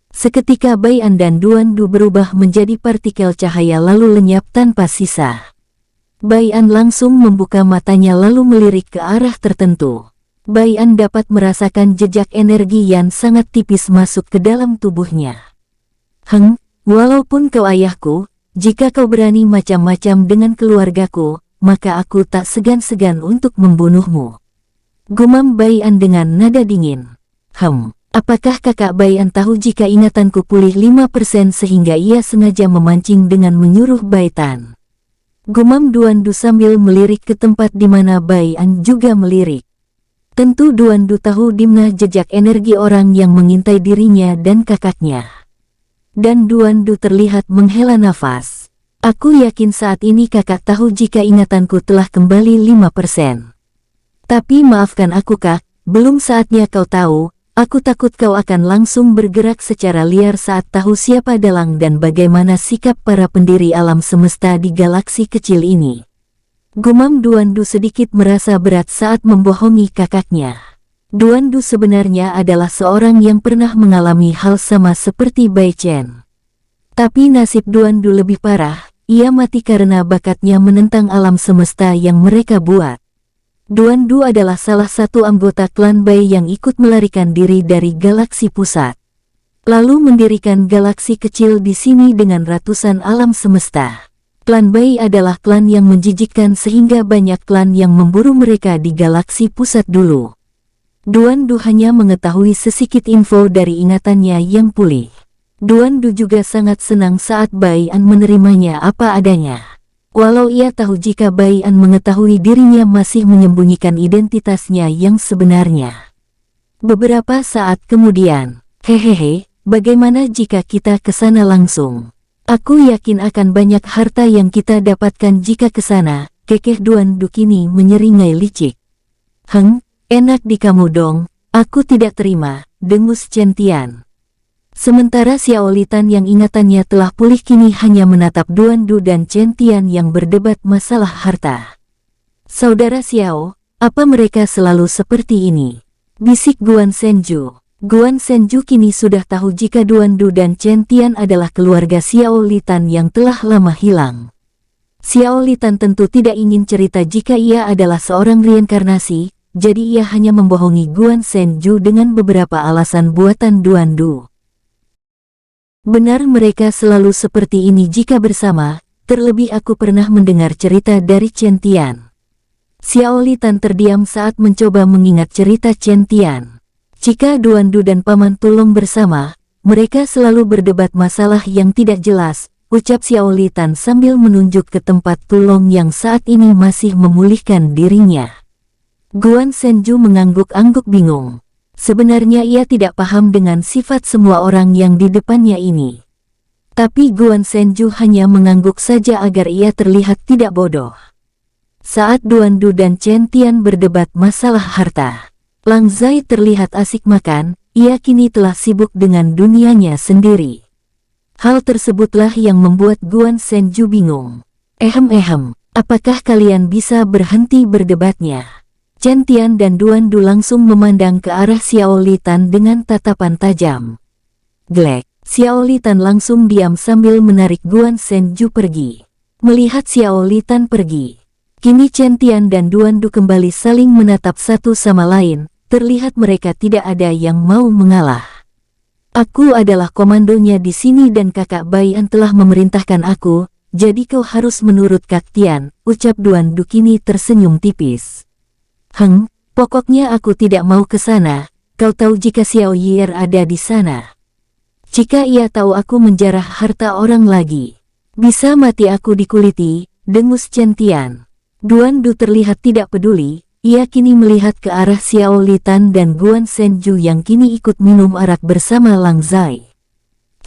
Speaker 1: Seketika Bai An dan Duan Du berubah menjadi partikel cahaya lalu lenyap tanpa sisa. Bai An langsung membuka matanya lalu melirik ke arah tertentu. Bai An dapat merasakan jejak energi yang sangat tipis masuk ke dalam tubuhnya. Walaupun kau ayahku, jika kau berani macam-macam dengan keluargaku, maka aku tak segan-segan untuk membunuhmu. Gumam Bai An dengan nada dingin. Apakah kakak Bai An tahu jika ingatanku pulih 5% sehingga ia sengaja memancing dengan menyuruh Bai Tan? Gumam Duan Du sambil melirik ke tempat di mana Bai An juga melirik. Tentu Duan Du tahu dimana jejak energi orang yang mengintai dirinya dan kakaknya. Dan Duan Du terlihat menghela nafas. Aku yakin saat ini kakak tahu jika ingatanku telah kembali 5%. Tapi maafkan aku kak, belum saatnya kau tahu, aku takut kau akan langsung bergerak secara liar saat tahu siapa dalang dan bagaimana sikap para pendiri alam semesta di galaksi kecil ini. Gumam Duan Du sedikit merasa berat saat membohongi kakaknya. Duan Du sebenarnya adalah seorang yang pernah mengalami hal sama seperti Bai Chen. Tapi nasib Duan Du lebih parah, ia mati karena bakatnya menentang alam semesta yang mereka buat. Duan Du adalah salah satu anggota klan Bai yang ikut melarikan diri dari galaksi pusat. Lalu mendirikan galaksi kecil di sini dengan ratusan alam semesta. Klan Bai adalah klan yang menjijikkan sehingga banyak klan yang memburu mereka di galaksi pusat dulu. Duan Du hanya mengetahui sesikit info dari ingatannya yang pulih. Duan Du juga sangat senang saat Bai An menerimanya apa adanya. Walau ia tahu jika Bai An mengetahui dirinya masih menyembunyikan identitasnya yang sebenarnya. Beberapa saat kemudian, bagaimana jika kita ke sana langsung? Aku yakin akan banyak harta yang kita dapatkan jika ke sana, kekeh Duan Du kini menyeringai licik. Enak di kamu dong, aku tidak terima, dengus Chen Tian. Sementara Xiao Litan yang ingatannya telah pulih kini hanya menatap Duan Du dan Chen Tian yang berdebat masalah harta. Saudara Xiao, apa mereka selalu seperti ini? Bisik Guan Senju. Guan Senju kini sudah tahu jika Duan Du dan Chen Tian adalah keluarga Xiao Litan yang telah lama hilang. Xiao Litan tentu tidak ingin cerita jika ia adalah seorang reinkarnasi, jadi ia hanya membohongi Guan Senju dengan beberapa alasan buatan Duan Du. Benar mereka selalu seperti ini jika bersama, terlebih aku pernah mendengar cerita dari Chen Tian. Xiao Litan terdiam saat mencoba mengingat cerita Chen Tian. Jika Duan Du dan Paman Tulong bersama, mereka selalu berdebat masalah yang tidak jelas, ucap Xiao Litan sambil menunjuk ke tempat Tulong yang saat ini masih memulihkan dirinya. Guan Senju mengangguk-angguk bingung. Sebenarnya ia tidak paham dengan sifat semua orang yang di depannya ini. Tapi Guan Senju hanya mengangguk saja agar ia terlihat tidak bodoh. Saat Duan Du dan Chen Tian berdebat masalah harta, Lang Zai terlihat asik makan, ia kini telah sibuk dengan dunianya sendiri. Hal tersebutlah yang membuat Guan Senju bingung. Apakah kalian bisa berhenti berdebatnya? Chen Tian dan Duan Du langsung memandang ke arah Xiao Litan dengan tatapan tajam. Glek, Xiao Litan langsung diam sambil menarik Guan Senju pergi. Melihat Xiao Litan pergi, kini Chen Tian dan Duan Du kembali saling menatap satu sama lain, terlihat mereka tidak ada yang mau mengalah. Aku adalah komandonya di sini dan kakak Baian telah memerintahkan aku, jadi kau harus menurut Kak Tian, ucap Duan Du kini tersenyum tipis. Pokoknya aku tidak mau ke sana, kau tahu jika Xiao Yi'er ada di sana. Jika ia tahu aku menjarah harta orang lagi, bisa mati aku dikuliti, dengus Chen Tian. Duan Du terlihat tidak peduli, ia kini melihat ke arah Xiao Litan dan Guan Senju yang kini ikut minum arak bersama Lang Zai.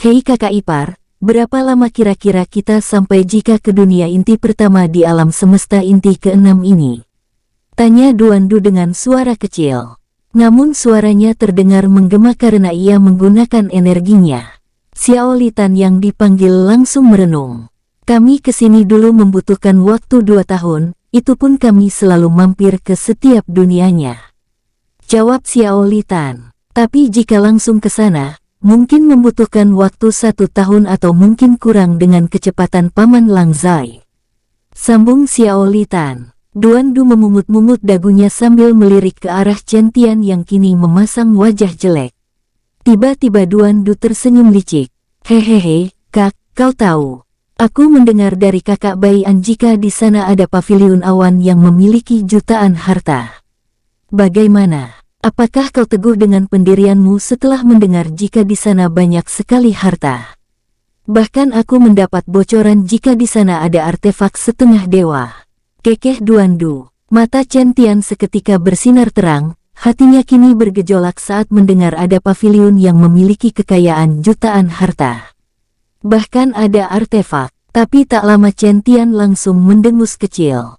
Speaker 1: Hei kakak ipar, berapa lama kira-kira kita sampai jika ke dunia inti pertama di alam semesta inti ke-6 ini? Tanya Duan Du dengan suara kecil. Namun suaranya terdengar menggema karena ia menggunakan energinya. Xiao Litan yang dipanggil langsung merenung. Kami kesini dulu membutuhkan waktu 2 tahun, itu pun kami selalu mampir ke setiap dunianya. Jawab Xiao Litan. Tapi jika langsung ke sana, mungkin membutuhkan waktu 1 tahun atau mungkin kurang dengan kecepatan Paman Lang Zai. Sambung Xiao Litan. Duan Du memungut-mungut dagunya sambil melirik ke arah Chen Tian yang kini memasang wajah jelek. Tiba-tiba Duan Du tersenyum licik. Hehehe, Kak, kau tahu. Aku mendengar dari kakak Baian jika di sana ada paviliun awan yang memiliki jutaan harta. Bagaimana? Apakah kau teguh dengan pendirianmu setelah mendengar jika di sana banyak sekali harta? Bahkan aku mendapat bocoran jika di sana ada artefak setengah dewa. Kekeh Duan Du. Mata Chen Tian seketika bersinar terang, hatinya kini bergejolak saat mendengar ada paviliun yang memiliki kekayaan jutaan harta. Bahkan ada artefak, tapi tak lama Chen Tian langsung mendengus kecil.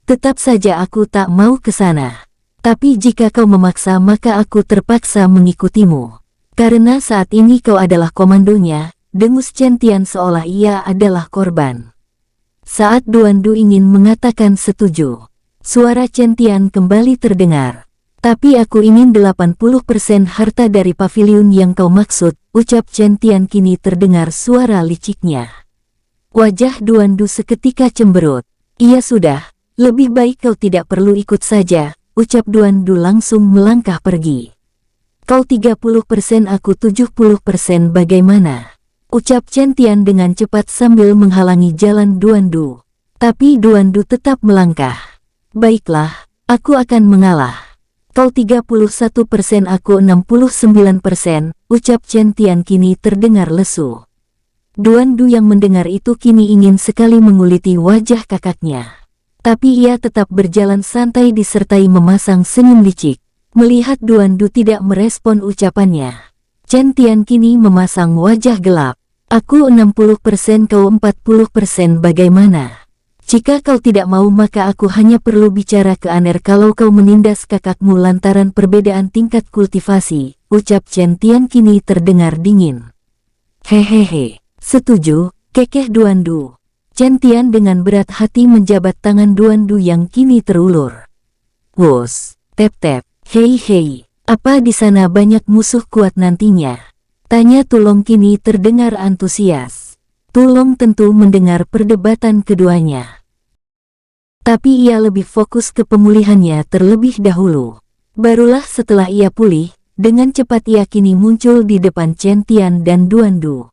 Speaker 1: Tetap saja aku tak mau ke sana. Tapi jika kau memaksa maka aku terpaksa mengikutimu. Karena saat ini kau adalah komandonya, dengus Chen Tian seolah ia adalah korban. Saat Duan Du ingin mengatakan setuju, suara Chen Tian kembali terdengar. Tapi aku ingin 80% harta dari paviliun yang kau maksud, ucap Chen Tian kini terdengar suara liciknya. Wajah Duan Du seketika cemberut. Iya sudah, lebih baik kau tidak perlu ikut saja, ucap Duan Du langsung melangkah pergi. Kau 30% aku 70% bagaimana? Ucap Chen Tian dengan cepat sambil menghalangi jalan Duan Du. Tapi Duan Du tetap melangkah. Baiklah, aku akan mengalah. Kau 31% aku 69%, ucap Chen Tian kini terdengar lesu. Duan Du yang mendengar itu kini ingin sekali menguliti wajah kakaknya. Tapi ia tetap berjalan santai disertai memasang senyum licik. Melihat Duan Du tidak merespon ucapannya, Chen Tian kini memasang wajah gelap. Aku 60% kau 40% bagaimana? Jika kau tidak mau maka aku hanya perlu bicara ke Aner kalau kau menindas kakakmu lantaran perbedaan tingkat kultivasi, ucap Chen Tian kini terdengar dingin. Hehehe, setuju, kekeh Duan Du. Chen Tian dengan berat hati menjabat tangan Duan Du yang kini terulur. Wos, tep-tep, hei, apa di sana banyak musuh kuat nantinya? Tanya Tulong kini terdengar antusias. Tulong tentu mendengar perdebatan keduanya. Tapi ia lebih fokus ke pemulihannya terlebih dahulu. Barulah setelah ia pulih, dengan cepat ia kini muncul di depan Chen Tian dan Duan Du.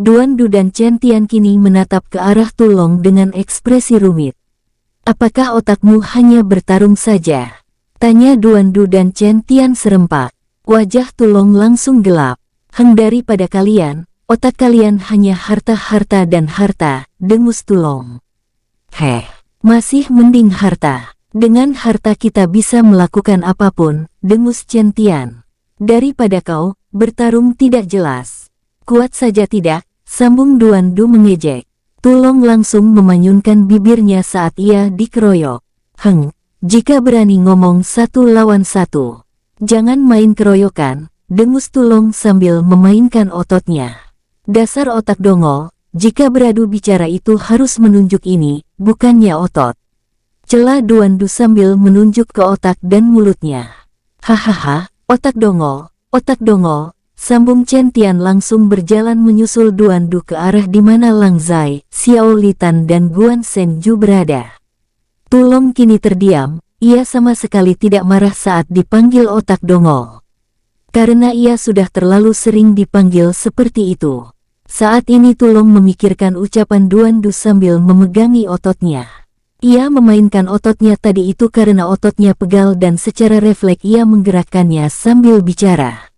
Speaker 1: Duan Du dan Chen Tian kini menatap ke arah Tulong dengan ekspresi rumit. Apakah otakmu hanya bertarung saja? Tanya Duan Du dan Chen Tian serempak. Wajah Tulong langsung gelap. Daripada kalian, otak kalian hanya harta-harta dan harta, dengus Tulong. Masih mending harta. Dengan harta kita bisa melakukan apapun, dengus Chen Tian. Daripada kau, bertarung tidak jelas. Kuat saja tidak, sambung Duan Du mengejek. Tulong langsung memanyunkan bibirnya saat ia dikeroyok. Jika berani ngomong 1 lawan 1, jangan main keroyokan, dengus Tulong sambil memainkan ototnya. Dasar otak dongol, jika beradu bicara itu harus menunjuk ini, bukannya otot. Cela Duan Du sambil menunjuk ke otak dan mulutnya. Hahaha, otak dongol, sambung Chen Tian langsung berjalan menyusul Duan Du ke arah di mana Lang Zai, Xiao Litan dan Guan Senju berada. Tulong kini terdiam, ia sama sekali tidak marah saat dipanggil otak dongol. karena ia sudah terlalu sering dipanggil seperti itu. Saat ini Tulong memikirkan ucapan Duan Du sambil memegangi ototnya. Ia memainkan ototnya tadi itu karena ototnya pegal dan secara refleks ia menggerakkannya sambil bicara.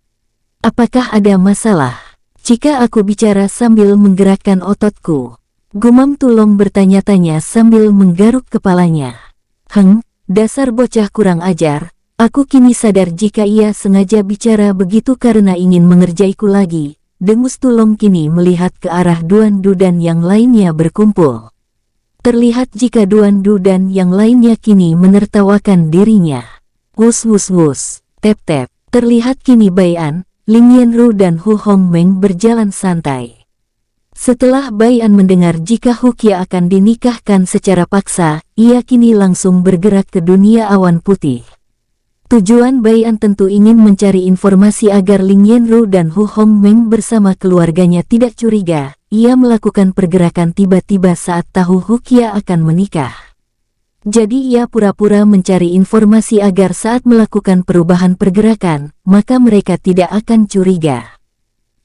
Speaker 1: Apakah ada masalah jika aku bicara sambil menggerakkan ototku? Gumam Tulong bertanya-tanya sambil menggaruk kepalanya. Dasar bocah kurang ajar. Aku kini sadar jika ia sengaja bicara begitu karena ingin mengerjaiku lagi. Dengus Tulong kini melihat ke arah Duan Du dan yang lainnya berkumpul. Terlihat jika Duan Du dan yang lainnya kini menertawakan dirinya. Wus wus wus, tep tep. Terlihat kini Bai An, Ling Yanru dan Hu Hongmeng berjalan santai. Setelah Bai An mendengar jika Hu Qia akan dinikahkan secara paksa, ia kini langsung bergerak ke dunia awan putih. Tujuan Bai An tentu ingin mencari informasi agar Ling Yanru dan Hu Hongmeng bersama keluarganya tidak curiga. Ia melakukan pergerakan tiba-tiba saat tahu Hu Qia akan menikah. Jadi ia pura-pura mencari informasi agar saat melakukan perubahan pergerakan, maka mereka tidak akan curiga.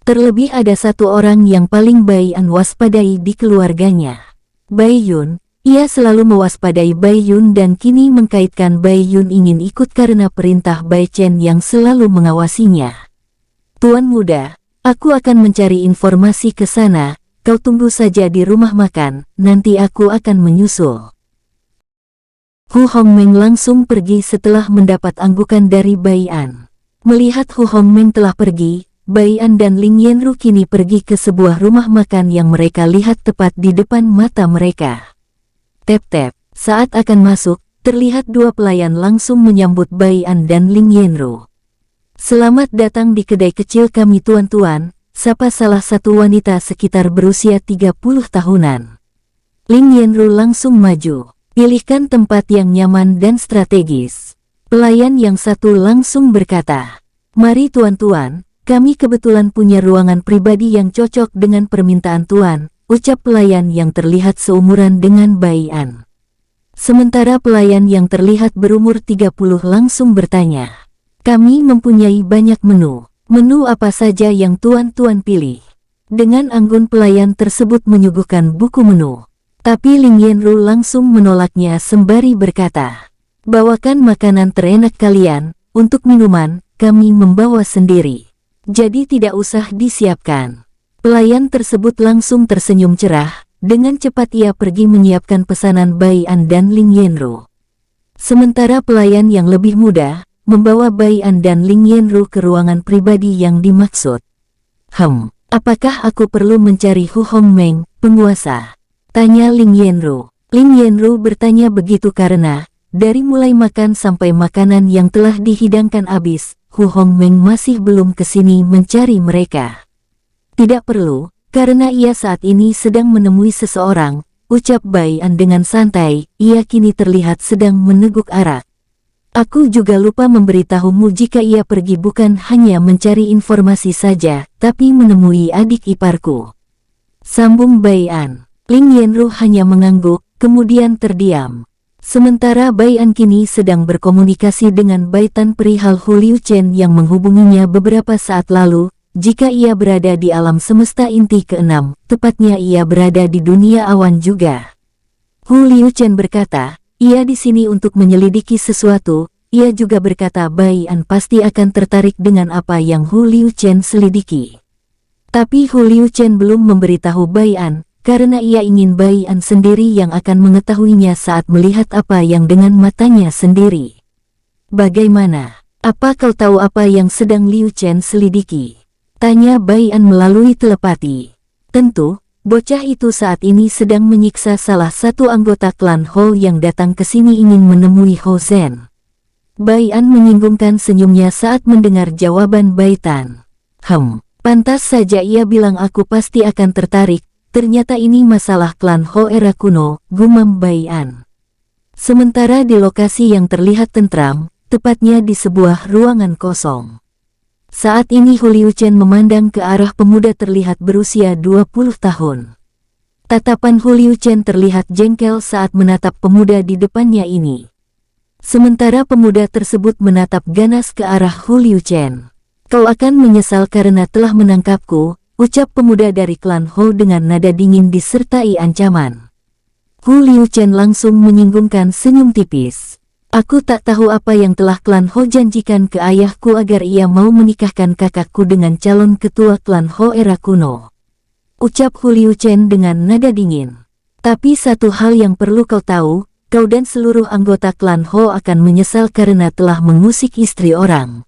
Speaker 1: Terlebih ada satu orang yang paling Bai An waspadai di keluarganya. Bai Yun. Ia selalu mewaspadai Bai Yun dan kini mengkaitkan Bai Yun ingin ikut karena perintah Bai Chen yang selalu mengawasinya. Tuan muda, aku akan mencari informasi ke sana, kau tunggu saja di rumah makan, nanti aku akan menyusul. Hu Hongmeng langsung pergi setelah mendapat anggukan dari Bai An. Melihat Hu Hongmeng telah pergi, Bai An dan Ling Yanru kini pergi ke sebuah rumah makan yang mereka lihat tepat di depan mata mereka. Tep-tep, saat akan masuk, terlihat dua pelayan langsung menyambut Bai An dan Ling Yanru. Selamat datang di kedai kecil kami tuan-tuan, sapa salah satu wanita sekitar berusia 30 tahunan. Ling Yanru langsung maju, pilihkan tempat yang nyaman dan strategis. Pelayan yang satu langsung berkata, mari tuan-tuan, kami kebetulan punya ruangan pribadi yang cocok dengan permintaan tuan. Ucap pelayan yang terlihat seumuran dengan Bai An. Sementara pelayan yang terlihat berumur 30 langsung bertanya, kami mempunyai banyak menu. Menu apa saja yang tuan-tuan pilih? Dengan anggun pelayan tersebut menyuguhkan buku menu. Tapi Ling Yanru langsung menolaknya sembari berkata, bawakan makanan terenak kalian, untuk minuman, kami membawa sendiri. Jadi tidak usah disiapkan. Pelayan tersebut langsung tersenyum cerah, dengan cepat ia pergi menyiapkan pesanan Bai An dan Ling Yanru. Sementara pelayan yang lebih muda, membawa Bai An dan Ling Yanru ke ruangan pribadi yang dimaksud. Apakah aku perlu mencari Hu Hongmeng, penguasa? Tanya Ling Yanru. Ling Yanru bertanya begitu karena, dari mulai makan sampai makanan yang telah dihidangkan habis, Hu Hongmeng masih belum kesini mencari mereka. Tidak perlu, karena ia saat ini sedang menemui seseorang, ucap Bai An dengan santai, ia kini terlihat sedang meneguk arak. Aku juga lupa memberitahumu jika ia pergi bukan hanya mencari informasi saja, tapi menemui adik iparku. Sambung Bai An. Ling Yanru hanya mengangguk, kemudian terdiam. Sementara Bai An kini sedang berkomunikasi dengan Bai Tan perihal Hu Liu Chen yang menghubunginya beberapa saat lalu. Jika ia berada di alam semesta inti ke-6, tepatnya ia berada di dunia awan juga. Hu Liu Chen berkata, ia di sini untuk menyelidiki sesuatu. Ia juga berkata Bai An pasti akan tertarik dengan apa yang Hu Liu Chen selidiki. Tapi Hu Liu Chen belum memberitahu Bai An, karena ia ingin Bai An sendiri yang akan mengetahuinya saat melihat apa yang dengan matanya sendiri. Bagaimana? Apa kau tahu apa yang sedang Liu Chen selidiki? Tanya Bai An melalui telepati. Tentu, bocah itu saat ini sedang menyiksa salah satu anggota klan Hou yang datang ke sini ingin menemui Hou Zhen. Bai An menyinggungkan senyumnya saat mendengar jawaban Bai Tan. Pantas saja ia bilang aku pasti akan tertarik, ternyata ini masalah klan Hou era kuno, gumam Bai An. Sementara di lokasi yang terlihat tentram, tepatnya di sebuah ruangan kosong. Saat ini Hu Liu Chen memandang ke arah pemuda terlihat berusia 20 tahun. Tatapan Hu Liu Chen terlihat jengkel saat menatap pemuda di depannya ini. Sementara pemuda tersebut menatap ganas ke arah Hu Liu Chen. Kau akan menyesal karena telah menangkapku, ucap pemuda dari klan Ho dengan nada dingin disertai ancaman. Hu Liuchen langsung menyinggungkan senyum tipis. Aku tak tahu apa yang telah klan Ho janjikan ke ayahku agar ia mau menikahkan kakakku dengan calon ketua klan Ho era kuno. Ucap Hu Liuchen dengan nada dingin. Tapi satu hal yang perlu kau tahu, kau dan seluruh anggota klan Ho akan menyesal karena telah mengusik istri orang.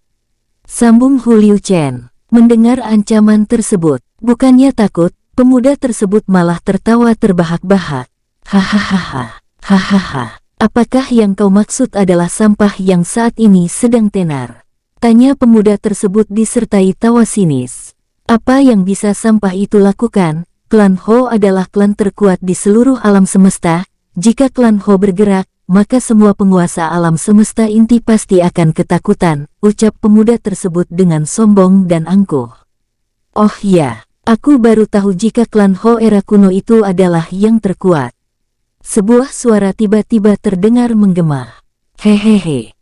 Speaker 1: Sambung Hu Liuchen. Mendengar ancaman tersebut, bukannya takut, pemuda tersebut malah tertawa terbahak-bahak. Hahaha, hahaha. Apakah yang kau maksud adalah sampah yang saat ini sedang tenar? Tanya pemuda tersebut disertai tawa sinis. Apa yang bisa sampah itu lakukan? Klan Ho adalah klan terkuat di seluruh alam semesta. Jika klan Ho bergerak, maka semua penguasa alam semesta inti pasti akan ketakutan, ucap pemuda tersebut dengan sombong dan angkuh. Oh ya, aku baru tahu jika klan Ho era kuno itu adalah yang terkuat. Sebuah suara tiba-tiba terdengar menggema. Hehehe.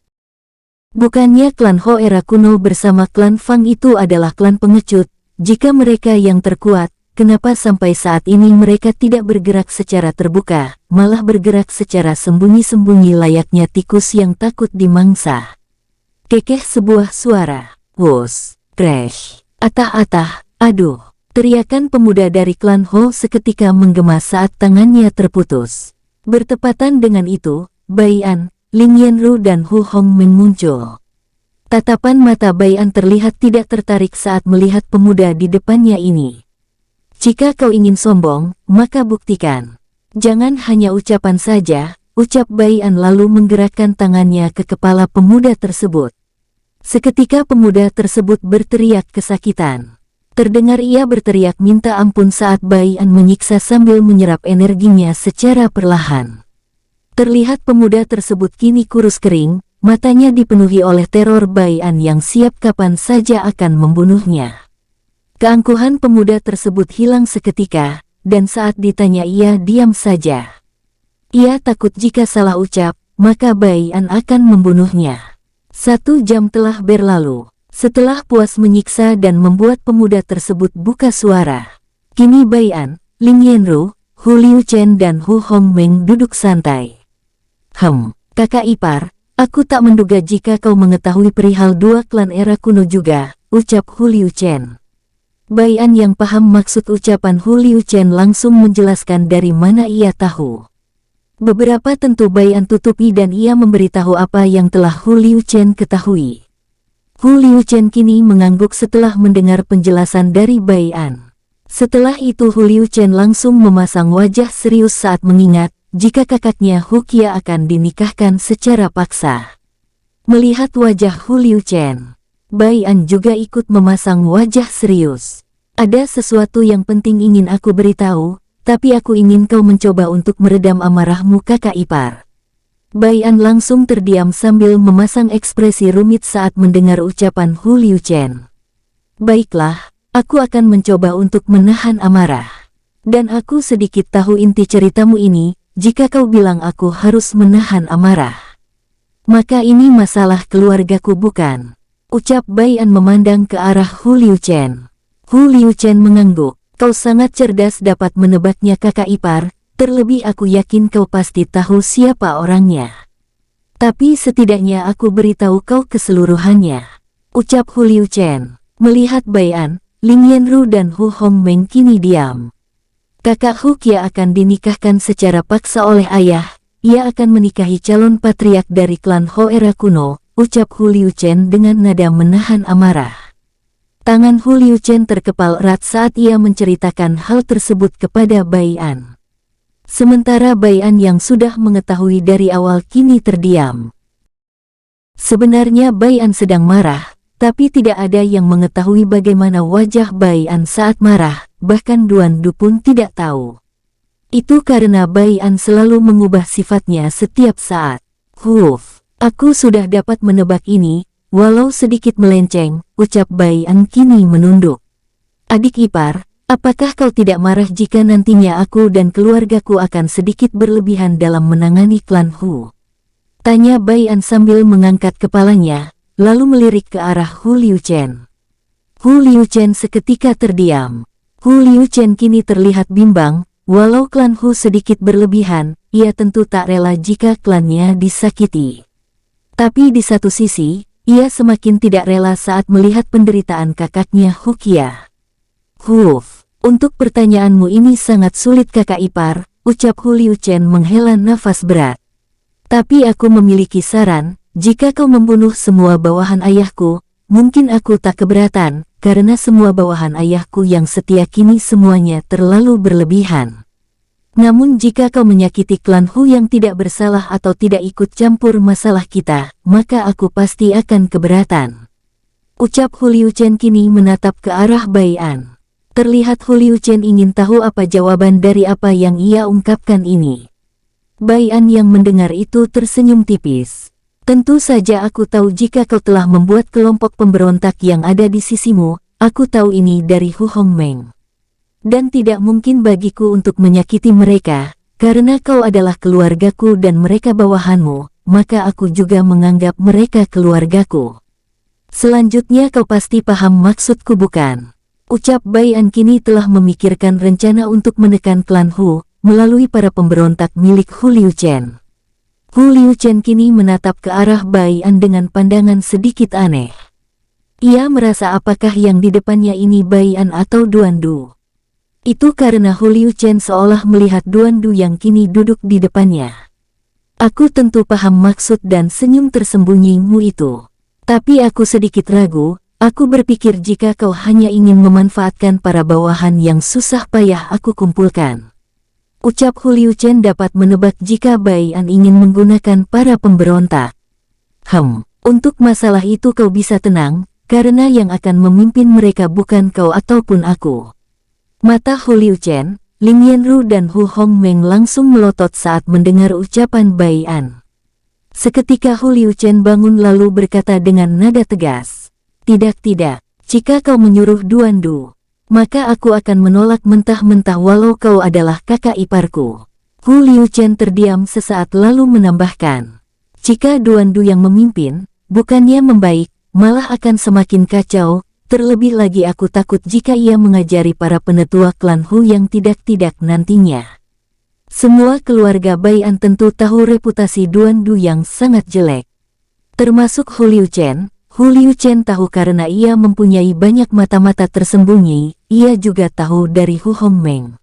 Speaker 1: Bukannya klan Ho era kuno bersama klan Fang itu adalah klan pengecut? Jika mereka yang terkuat, kenapa sampai saat ini mereka tidak bergerak secara terbuka, malah bergerak secara sembunyi-sembunyi layaknya tikus yang takut dimangsa? Kekeh sebuah suara. Wos, crash, atah-atah, aduh. Teriakan pemuda dari klan Ho seketika menggema saat tangannya terputus. Bertepatan dengan itu, Bai An, Lin Yanru dan Hu Hongmeng muncul. Tatapan mata Bai An terlihat tidak tertarik saat melihat pemuda di depannya ini. Jika kau ingin sombong, maka buktikan. Jangan hanya ucapan saja, ucap Bai An lalu menggerakkan tangannya ke kepala pemuda tersebut. Seketika pemuda tersebut berteriak kesakitan. Terdengar ia berteriak minta ampun saat Bai An menyiksa sambil menyerap energinya secara perlahan. Terlihat pemuda tersebut kini kurus kering, matanya dipenuhi oleh teror Bai An yang siap kapan saja akan membunuhnya. Keangkuhan pemuda tersebut hilang seketika, dan saat ditanya ia diam saja. Ia takut jika salah ucap, maka Bai An akan membunuhnya. 1 jam telah berlalu. Setelah puas menyiksa dan membuat pemuda tersebut buka suara, kini Bai An, Lin Yanru, Hu Liuchen dan Hu Hongmeng duduk santai. Kakak ipar, aku tak menduga jika kau mengetahui perihal dua klan era kuno juga, ucap Hu Liuchen. Bai An yang paham maksud ucapan Hu Liuchen langsung menjelaskan dari mana ia tahu. Beberapa tentu Bai An tutupi dan ia memberitahu apa yang telah Hu Liuchen ketahui. Hu Liuchen kini mengangguk setelah mendengar penjelasan dari Bai An. Setelah itu Hu Liuchen langsung memasang wajah serius saat mengingat jika kakaknya Hu Qia akan dinikahkan secara paksa. Melihat wajah Hu Liuchen, Bai An juga ikut memasang wajah serius. Ada sesuatu yang penting ingin aku beritahu, tapi aku ingin kau mencoba untuk meredam amarahmu kakak ipar. Bai An langsung terdiam sambil memasang ekspresi rumit saat mendengar ucapan Hu Liuchen. Baiklah, aku akan mencoba untuk menahan amarah. Dan aku sedikit tahu inti ceritamu ini, jika kau bilang aku harus menahan amarah. Maka ini masalah keluargaku bukan? Ucap Bai An memandang ke arah Hu Liuchen. Hu Liuchen mengangguk, kau sangat cerdas dapat menebaknya kakak ipar. Terlebih aku yakin kau pasti tahu siapa orangnya. Tapi setidaknya aku beritahu kau keseluruhannya. Ucap Hu Liuchen. Melihat Bai An, Lin Yanru dan Hu Hongmeng kini diam. Kakak Hu Qia akan dinikahkan secara paksa oleh ayah. Ia akan menikahi calon patriark dari klan Ho era kuno, ucap Hu Liuchen dengan nada menahan amarah. Tangan Hu Liuchen terkepal erat saat ia menceritakan hal tersebut kepada Bai An. Sementara Bai An yang sudah mengetahui dari awal kini terdiam. Sebenarnya Bai An sedang marah, tapi tidak ada yang mengetahui bagaimana wajah Bai An saat marah, bahkan Duan Du pun tidak tahu. Itu karena Bai An selalu mengubah sifatnya setiap saat. Aku sudah dapat menebak ini, walau sedikit melenceng, ucap Bai An kini menunduk. Adik ipar, apakah kau tidak marah jika nantinya aku dan keluargaku akan sedikit berlebihan dalam menangani klan Hu? Tanya Bai An sambil mengangkat kepalanya, lalu melirik ke arah Hu Liuchen. Hu Liuchen seketika terdiam. Hu Liuchen kini terlihat bimbang, walau klan Hu sedikit berlebihan, ia tentu tak rela jika klannya disakiti. Tapi di satu sisi, ia semakin tidak rela saat melihat penderitaan kakaknya Hu Qia. "Huf, untuk pertanyaanmu ini sangat sulit kakak ipar," ucap Hu Liuchen menghela nafas berat. "Tapi aku memiliki saran, jika kau membunuh semua bawahan ayahku, mungkin aku tak keberatan, karena semua bawahan ayahku yang setia kini semuanya terlalu berlebihan. Namun jika kau menyakiti klan Hu yang tidak bersalah atau tidak ikut campur masalah kita, maka aku pasti akan keberatan." Ucap Hu Liuchen kini menatap ke arah Bai An. Terlihat Hu Liuchen ingin tahu apa jawaban dari apa yang ia ungkapkan ini. Bai An yang mendengar itu tersenyum tipis. "Tentu saja aku tahu jika kau telah membuat kelompok pemberontak yang ada di sisimu, aku tahu ini dari Hu Hongmeng. Dan tidak mungkin bagiku untuk menyakiti mereka, karena kau adalah keluargaku dan mereka bawahanmu, maka aku juga menganggap mereka keluargaku. Selanjutnya kau pasti paham maksudku bukan?" Ucap Bai An kini telah memikirkan rencana untuk menekan klan Hu, melalui para pemberontak milik Hu Liuchen. Hu Liuchen kini menatap ke arah Bai An dengan pandangan sedikit aneh. Ia merasa apakah yang di depannya ini Bai An atau Duan Du. Itu karena Hu Liuchen seolah melihat Duan Du yang kini duduk di depannya. "Aku tentu paham maksud dan senyum tersembunyimu itu. Tapi aku sedikit ragu, aku berpikir jika kau hanya ingin memanfaatkan para bawahan yang susah payah aku kumpulkan." Ucap Hu Liuchen dapat menebak jika Bai An ingin menggunakan para pemberontak. Untuk masalah itu kau bisa tenang, karena yang akan memimpin mereka bukan kau ataupun aku." Mata Hu Liuchen, Ling Yanru dan Hu Hongmeng langsung melotot saat mendengar ucapan Bai An. Seketika Hu Liuchen bangun lalu berkata dengan nada tegas, Tidak, jika kau menyuruh Duan Du, maka aku akan menolak mentah-mentah walau kau adalah kakak iparku." Hu Liuchen terdiam sesaat lalu menambahkan, "Jika Duan Du yang memimpin, bukannya membaik, malah akan semakin kacau. Terlebih lagi aku takut jika ia mengajari para penetua klan Hu yang tidak-tidak nantinya. Semua keluarga Bai An tentu tahu reputasi Duan Du yang sangat jelek. Termasuk Hu Liuchen. Hu Liuchen tahu karena ia mempunyai banyak mata-mata tersembunyi, ia juga tahu dari Hu Hongmeng.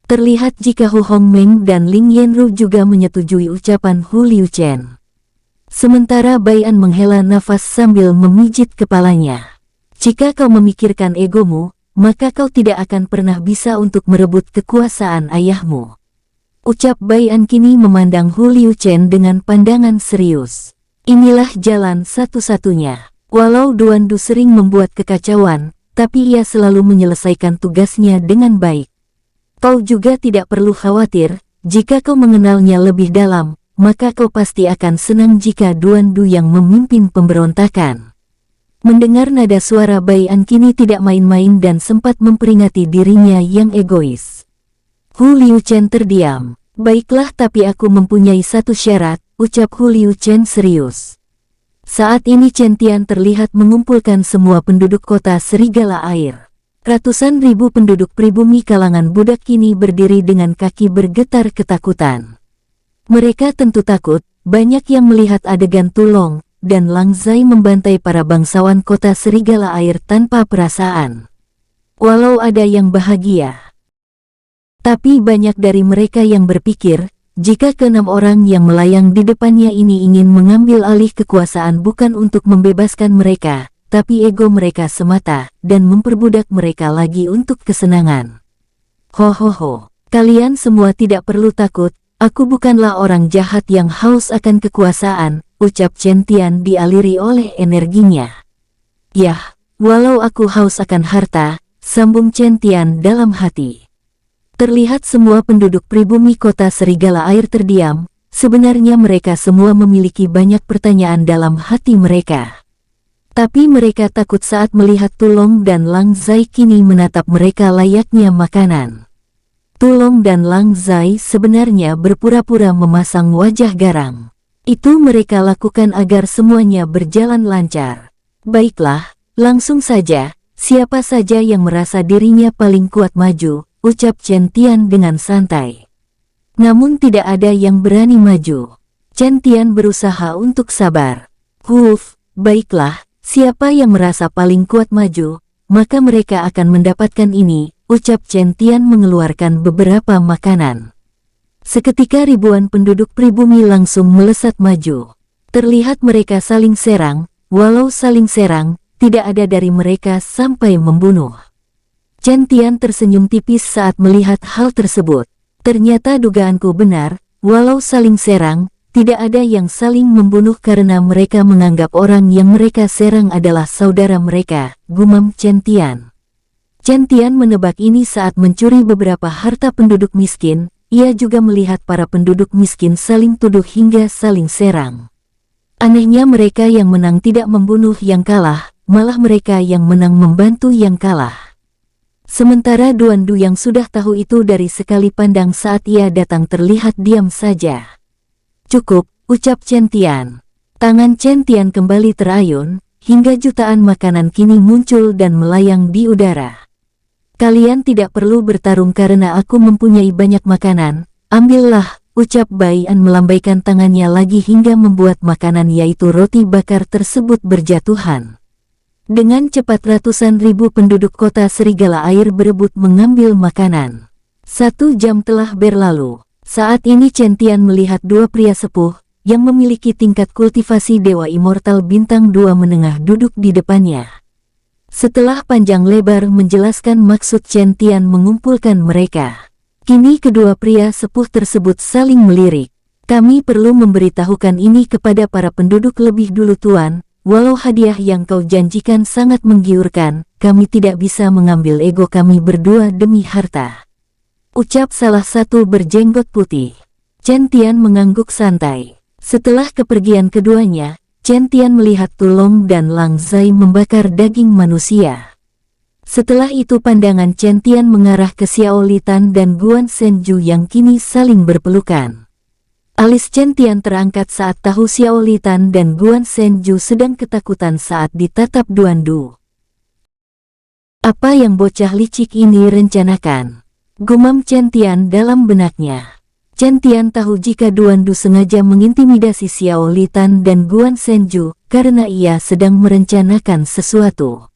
Speaker 1: Terlihat jika Hu Hongmeng dan Ling Yanru juga menyetujui ucapan Hu Liuchen. Sementara Bai An menghela nafas sambil memijit kepalanya. "Jika kau memikirkan egomu, maka kau tidak akan pernah bisa untuk merebut kekuasaan ayahmu." Ucap Bai An kini memandang Hu Liuchen dengan pandangan serius. "Inilah jalan satu-satunya. Walau Duan Du sering membuat kekacauan, tapi ia selalu menyelesaikan tugasnya dengan baik. Kau juga tidak perlu khawatir, jika kau mengenalnya lebih dalam, maka kau pasti akan senang jika Duan Du yang memimpin pemberontakan." Mendengar nada suara Bai An kini tidak main-main dan sempat memperingati dirinya yang egois. Hu Liuchen terdiam. "Baiklah, tapi aku mempunyai satu syarat," ucap Hu Liuchen serius. Saat ini Chen Tian terlihat mengumpulkan semua penduduk kota Serigala Air. Ratusan ribu penduduk pribumi kalangan budak kini berdiri dengan kaki bergetar ketakutan. Mereka tentu takut, banyak yang melihat adegan Tulong dan Lang Zai membantai para bangsawan kota Serigala Air tanpa perasaan. Walau ada yang bahagia, tapi banyak dari mereka yang berpikir, jika keenam orang yang melayang di depannya ini ingin mengambil alih kekuasaan bukan untuk membebaskan mereka, tapi ego mereka semata, dan memperbudak mereka lagi untuk kesenangan. Ho, kalian semua tidak perlu takut, aku bukanlah orang jahat yang haus akan kekuasaan, ucap Chen Tian dialiri oleh energinya. Yah, walau aku haus akan harta, sambung Chen Tian dalam hati. Terlihat semua penduduk pribumi kota Serigala Air terdiam, sebenarnya mereka semua memiliki banyak pertanyaan dalam hati mereka. Tapi mereka takut saat melihat Tulong dan Lang Zai kini menatap mereka layaknya makanan. Tulong dan Lang Zai sebenarnya berpura-pura memasang wajah garang. Itu mereka lakukan agar semuanya berjalan lancar. Baiklah, langsung saja, Siapa saja yang merasa dirinya paling kuat maju, ucap Chen Tian dengan santai. Namun tidak ada yang berani maju. Chen Tian berusaha untuk sabar. Baiklah, siapa yang merasa paling kuat maju, maka mereka akan mendapatkan ini, ucap Chen Tian mengeluarkan beberapa makanan. Seketika ribuan penduduk pribumi langsung melesat maju. Terlihat mereka saling serang, walau saling serang, tidak ada dari mereka sampai membunuh. Chen Tian tersenyum tipis saat melihat hal tersebut. Ternyata dugaanku benar, walau saling serang, tidak ada yang saling membunuh karena mereka menganggap orang yang mereka serang adalah saudara mereka, gumam Chen Tian. Chen Tian menebak ini saat mencuri beberapa harta penduduk miskin, ia juga melihat para penduduk miskin saling tuduh hingga saling serang. Anehnya mereka yang menang tidak membunuh yang kalah, malah mereka yang menang membantu yang kalah. Sementara Duan Du yang sudah tahu itu dari sekali pandang saat ia datang terlihat diam saja. Cukup, ucap Chen Tian. Tangan Chen Tian kembali terayun, hingga jutaan makanan kini muncul dan melayang di udara. Kalian tidak perlu bertarung karena aku mempunyai banyak makanan, ambillah, ucap Bai An melambaikan tangannya lagi hingga membuat makanan yaitu roti bakar tersebut berjatuhan. Dengan cepat ratusan ribu penduduk kota Serigala Air berebut mengambil makanan. 1 jam telah berlalu. Saat ini Chen Tian melihat dua pria sepuh, yang memiliki tingkat kultivasi Dewa Immortal Bintang 2 menengah duduk di depannya. Setelah panjang lebar menjelaskan maksud Chen Tian mengumpulkan mereka. Kini kedua pria sepuh tersebut saling melirik. Kami perlu memberitahukan ini kepada para penduduk lebih dulu Tuan, walau hadiah yang kau janjikan sangat menggiurkan, kami tidak bisa mengambil ego kami berdua demi harta. Ucap salah satu berjenggot putih. Chen Tian mengangguk santai. Setelah kepergian keduanya, Chen Tian melihat Tulong dan Lang Zai membakar daging manusia. Setelah itu pandangan Chen Tian mengarah ke Xiao Litan dan Guan Senju yang kini saling berpelukan. Alis Chen Tian terangkat saat tahu Xiao Litan dan Guan Senju sedang ketakutan saat ditatap Duan Du. Apa yang bocah licik ini rencanakan? Gumam Chen Tian dalam benaknya. Chen Tian tahu jika Duan Du sengaja mengintimidasi Xiao Litan dan Guan Senju karena ia sedang merencanakan sesuatu.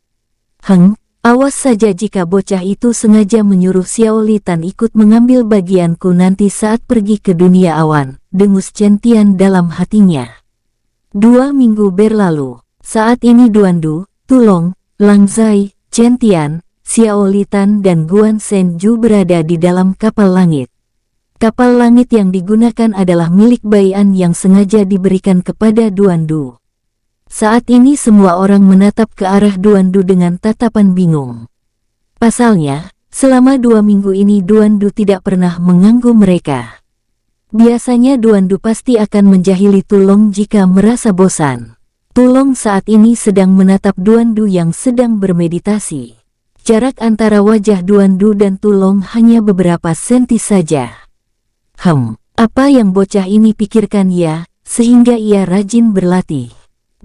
Speaker 1: Awas saja jika bocah itu sengaja menyuruh Xiao Litan ikut mengambil bagianku nanti saat pergi ke dunia awan, dengus Chen Tian dalam hatinya. 2 minggu berlalu. Saat ini Duan Du, Tulong, Lang Zai, Chen Tian, Xiao Litan dan Guan Senju berada di dalam kapal langit. Kapal langit yang digunakan adalah milik Bai An yang sengaja diberikan kepada Duan Du. Saat ini semua orang menatap ke arah Duan Du dengan tatapan bingung. Pasalnya, selama 2 minggu ini Duan Du tidak pernah mengganggu mereka. Biasanya Duan Du pasti akan menjahili Tulong jika merasa bosan. Tulong saat ini sedang menatap Duan Du yang sedang bermeditasi. Jarak antara wajah Duan Du dan Tulong hanya beberapa senti saja. Apa yang bocah ini pikirkan ya, sehingga ia rajin berlatih.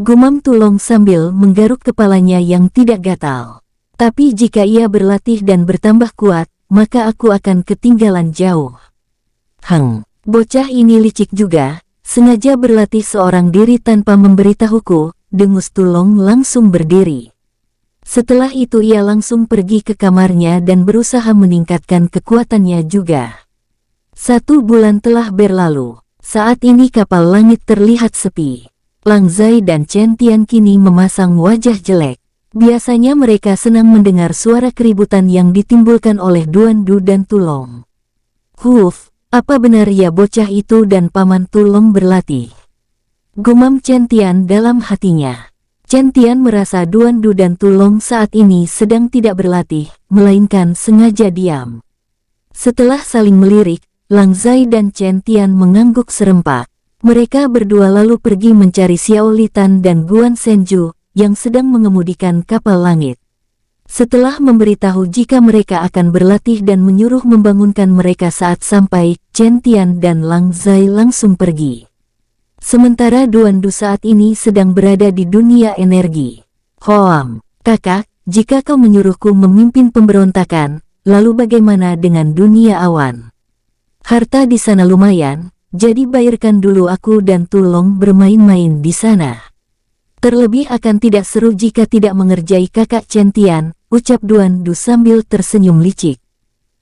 Speaker 1: Gumam Tulong sambil menggaruk kepalanya yang tidak gatal. Tapi jika ia berlatih dan bertambah kuat, maka aku akan ketinggalan jauh. Bocah ini licik juga, sengaja berlatih seorang diri tanpa memberitahuku, dengus Tulong langsung berdiri. Setelah itu ia langsung pergi ke kamarnya dan berusaha meningkatkan kekuatannya juga. 1 bulan telah berlalu. Saat ini kapal langit terlihat sepi. Lang Zai dan Chen Tian kini memasang wajah jelek. Biasanya mereka senang mendengar suara keributan yang ditimbulkan oleh Duan Du dan Tulong. Apa benar ya bocah itu dan Paman Tulong berlatih? Gumam Chen Tian dalam hatinya. Chen Tian merasa Duan Du dan Tulong saat ini sedang tidak berlatih, melainkan sengaja diam. Setelah saling melirik, Lang Zai dan Chen Tian mengangguk serempak. Mereka berdua lalu pergi mencari Xiao Litan dan Guan Senju, yang sedang mengemudikan kapal langit. Setelah memberitahu jika mereka akan berlatih dan menyuruh membangunkan mereka saat sampai, Chen Tian dan Lang Zai langsung pergi. Sementara Duan Du saat ini sedang berada di dunia energi. Kakak, jika kau menyuruhku memimpin pemberontakan, lalu bagaimana dengan dunia awan? Harta di sana lumayan, jadi bayarkan dulu aku dan Tulong bermain-main di sana. Terlebih akan tidak seru jika tidak mengerjai kakak Centian, ucap Duan Du sambil tersenyum licik.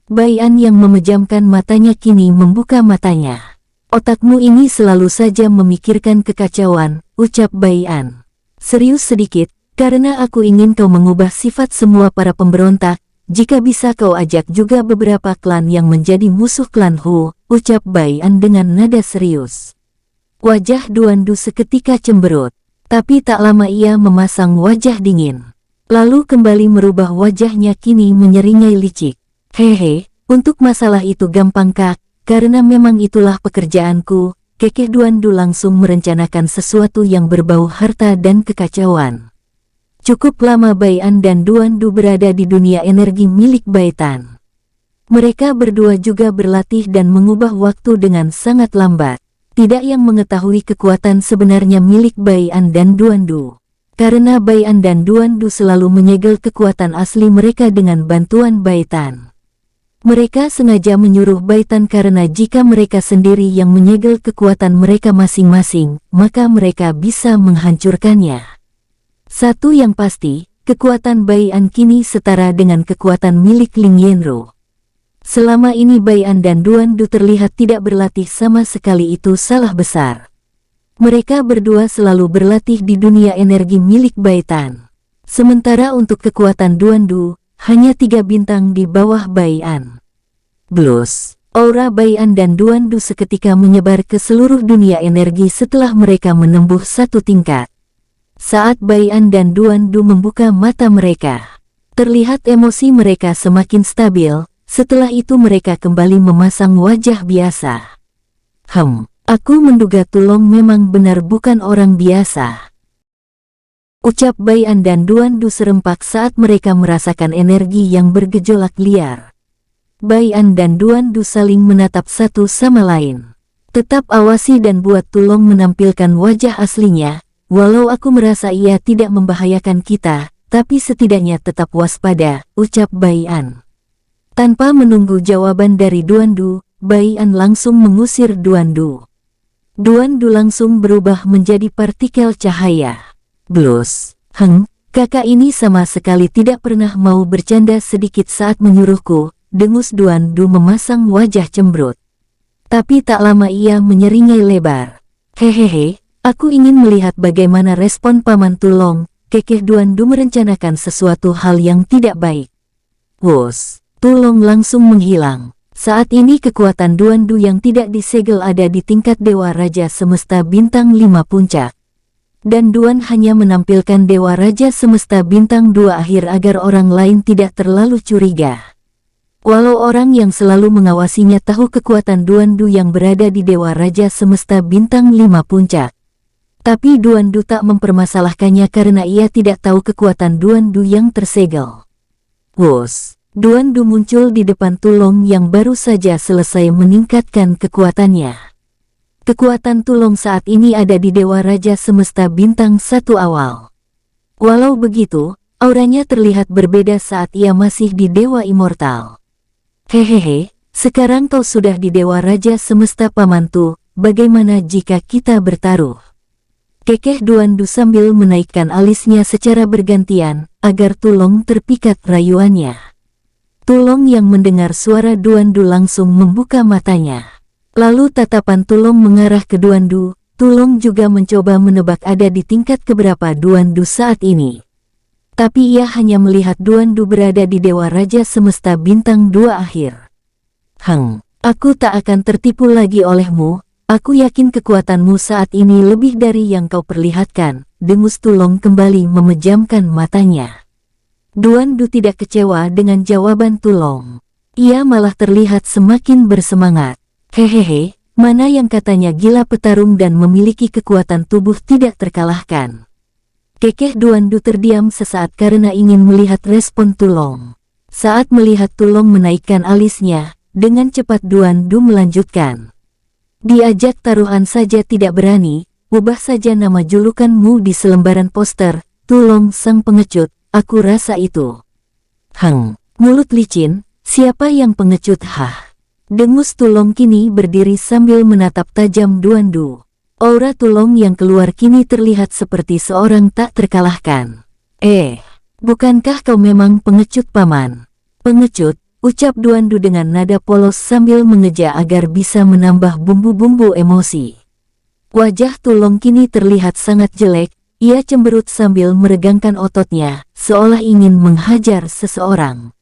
Speaker 1: Bai An yang memejamkan matanya kini membuka matanya. Otakmu ini selalu saja memikirkan kekacauan, ucap Bai An. Serius sedikit, karena aku ingin kau mengubah sifat semua para pemberontak, jika bisa kau ajak juga beberapa klan yang menjadi musuh klan Hu, ucap Bai An dengan nada serius. Wajah Duan Du seketika cemberut, tapi tak lama ia memasang wajah dingin. Lalu kembali merubah wajahnya kini menyeringai licik. Hehe, untuk masalah itu gampang kak, karena memang itulah pekerjaanku. Kekeh Duan Du langsung merencanakan sesuatu yang berbau harta dan kekacauan. Cukup lama Bai An dan Duan Du berada di dunia energi milik Bai Tan. Mereka berdua juga berlatih dan mengubah waktu dengan sangat lambat. Tidak yang mengetahui kekuatan sebenarnya milik Bai An dan Duan Du. Karena Bai An dan Duan Du selalu menyegel kekuatan asli mereka dengan bantuan Bai Tan. Mereka sengaja menyuruh Bai Tan karena jika mereka sendiri yang menyegel kekuatan mereka masing-masing, maka mereka bisa menghancurkannya. Satu yang pasti, kekuatan Bai An kini setara dengan kekuatan milik Ling Yanru. Selama ini Bai An dan Duan Du terlihat tidak berlatih sama sekali, itu salah besar. Mereka berdua selalu berlatih di dunia energi milik Bai Tan. Sementara untuk kekuatan Duan Du, hanya 3 bintang di bawah Bai An. Blus, aura Bai An dan Duan Du seketika menyebar ke seluruh dunia energi setelah mereka menembus 1 tingkat. Saat Bai An dan Duan Du membuka mata mereka, terlihat emosi mereka semakin stabil. Setelah itu mereka kembali memasang wajah biasa. Aku menduga Tulong memang benar bukan orang biasa, ucap Bai An dan Duan Du serempak saat mereka merasakan energi yang bergejolak liar. Bai An dan Duan Du saling menatap satu sama lain. Tetap awasi dan buat Tulong menampilkan wajah aslinya, walau aku merasa ia tidak membahayakan kita, tapi setidaknya tetap waspada, ucap Bai An. Tanpa menunggu jawaban dari Duan Du, Bai An langsung mengusir Duan Du. Duan Du langsung berubah menjadi partikel cahaya. Blus, kakak ini sama sekali tidak pernah mau bercanda sedikit saat menyuruhku, dengus Duan Du memasang wajah cemberut. Tapi tak lama ia menyeringai lebar. Hehehe, aku ingin melihat bagaimana respon Paman Tulong. Kekeh Duan Du merencanakan sesuatu hal yang tidak baik. Wus, Tulong langsung menghilang. Saat ini kekuatan Duan Du yang tidak disegel ada di tingkat Dewa Raja Semesta Bintang 5 Puncak. Dan Duan hanya menampilkan Dewa Raja Semesta Bintang 2 akhir agar orang lain tidak terlalu curiga. Walau orang yang selalu mengawasinya tahu kekuatan Duan Du yang berada di Dewa Raja Semesta Bintang 5 Puncak. Tapi Duan Du tak mempermasalahkannya karena ia tidak tahu kekuatan Duan Du yang tersegel. Wus, Duan Du muncul di depan Tulong yang baru saja selesai meningkatkan kekuatannya. Kekuatan Tulong saat ini ada di Dewa Raja Semesta Bintang 1 awal. Walau begitu, auranya terlihat berbeda saat ia masih di Dewa Immortal. Hehehe, sekarang kau sudah di Dewa Raja Semesta Pamantu, bagaimana jika kita bertaruh? Kekeh Duan Du sambil menaikkan alisnya secara bergantian, agar Tulong terpikat rayuannya. Tulong yang mendengar suara Duan Du langsung membuka matanya. Lalu tatapan Tulong mengarah ke Duan Du. Tulong juga mencoba menebak ada di tingkat keberapa Duan Du saat ini. Tapi ia hanya melihat Duan Du berada di Dewa Raja Semesta Bintang 2 akhir. Aku tak akan tertipu lagi olehmu. Aku yakin kekuatanmu saat ini lebih dari yang kau perlihatkan, dengus Tulong kembali memejamkan matanya. Duan Du tidak kecewa dengan jawaban Tulong. Ia malah terlihat semakin bersemangat. Hehehe, mana yang katanya gila petarung dan memiliki kekuatan tubuh tidak terkalahkan. Kekeh Duan Du terdiam sesaat karena ingin melihat respon Tulong. Saat melihat Tulong menaikkan alisnya, dengan cepat Duan Du melanjutkan. Diajak taruhan saja tidak berani, ubah saja nama julukanmu di selembaran poster, Tulong sang pengecut, aku rasa itu. Mulut licin, siapa yang pengecut hah? Dengus Tulong kini berdiri sambil menatap tajam Duandu. Aura Tulong yang keluar kini terlihat seperti seorang tak terkalahkan. Bukankah kau memang pengecut paman? Pengecut, ucap Duandu dengan nada polos sambil mengeja agar bisa menambah bumbu-bumbu emosi. Wajah Tulong kini terlihat sangat jelek, ia cemberut sambil meregangkan ototnya, seolah ingin menghajar seseorang.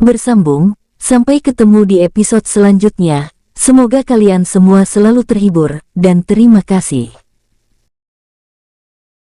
Speaker 1: Bersambung, sampai ketemu di episode selanjutnya. Semoga kalian semua selalu terhibur, dan terima kasih.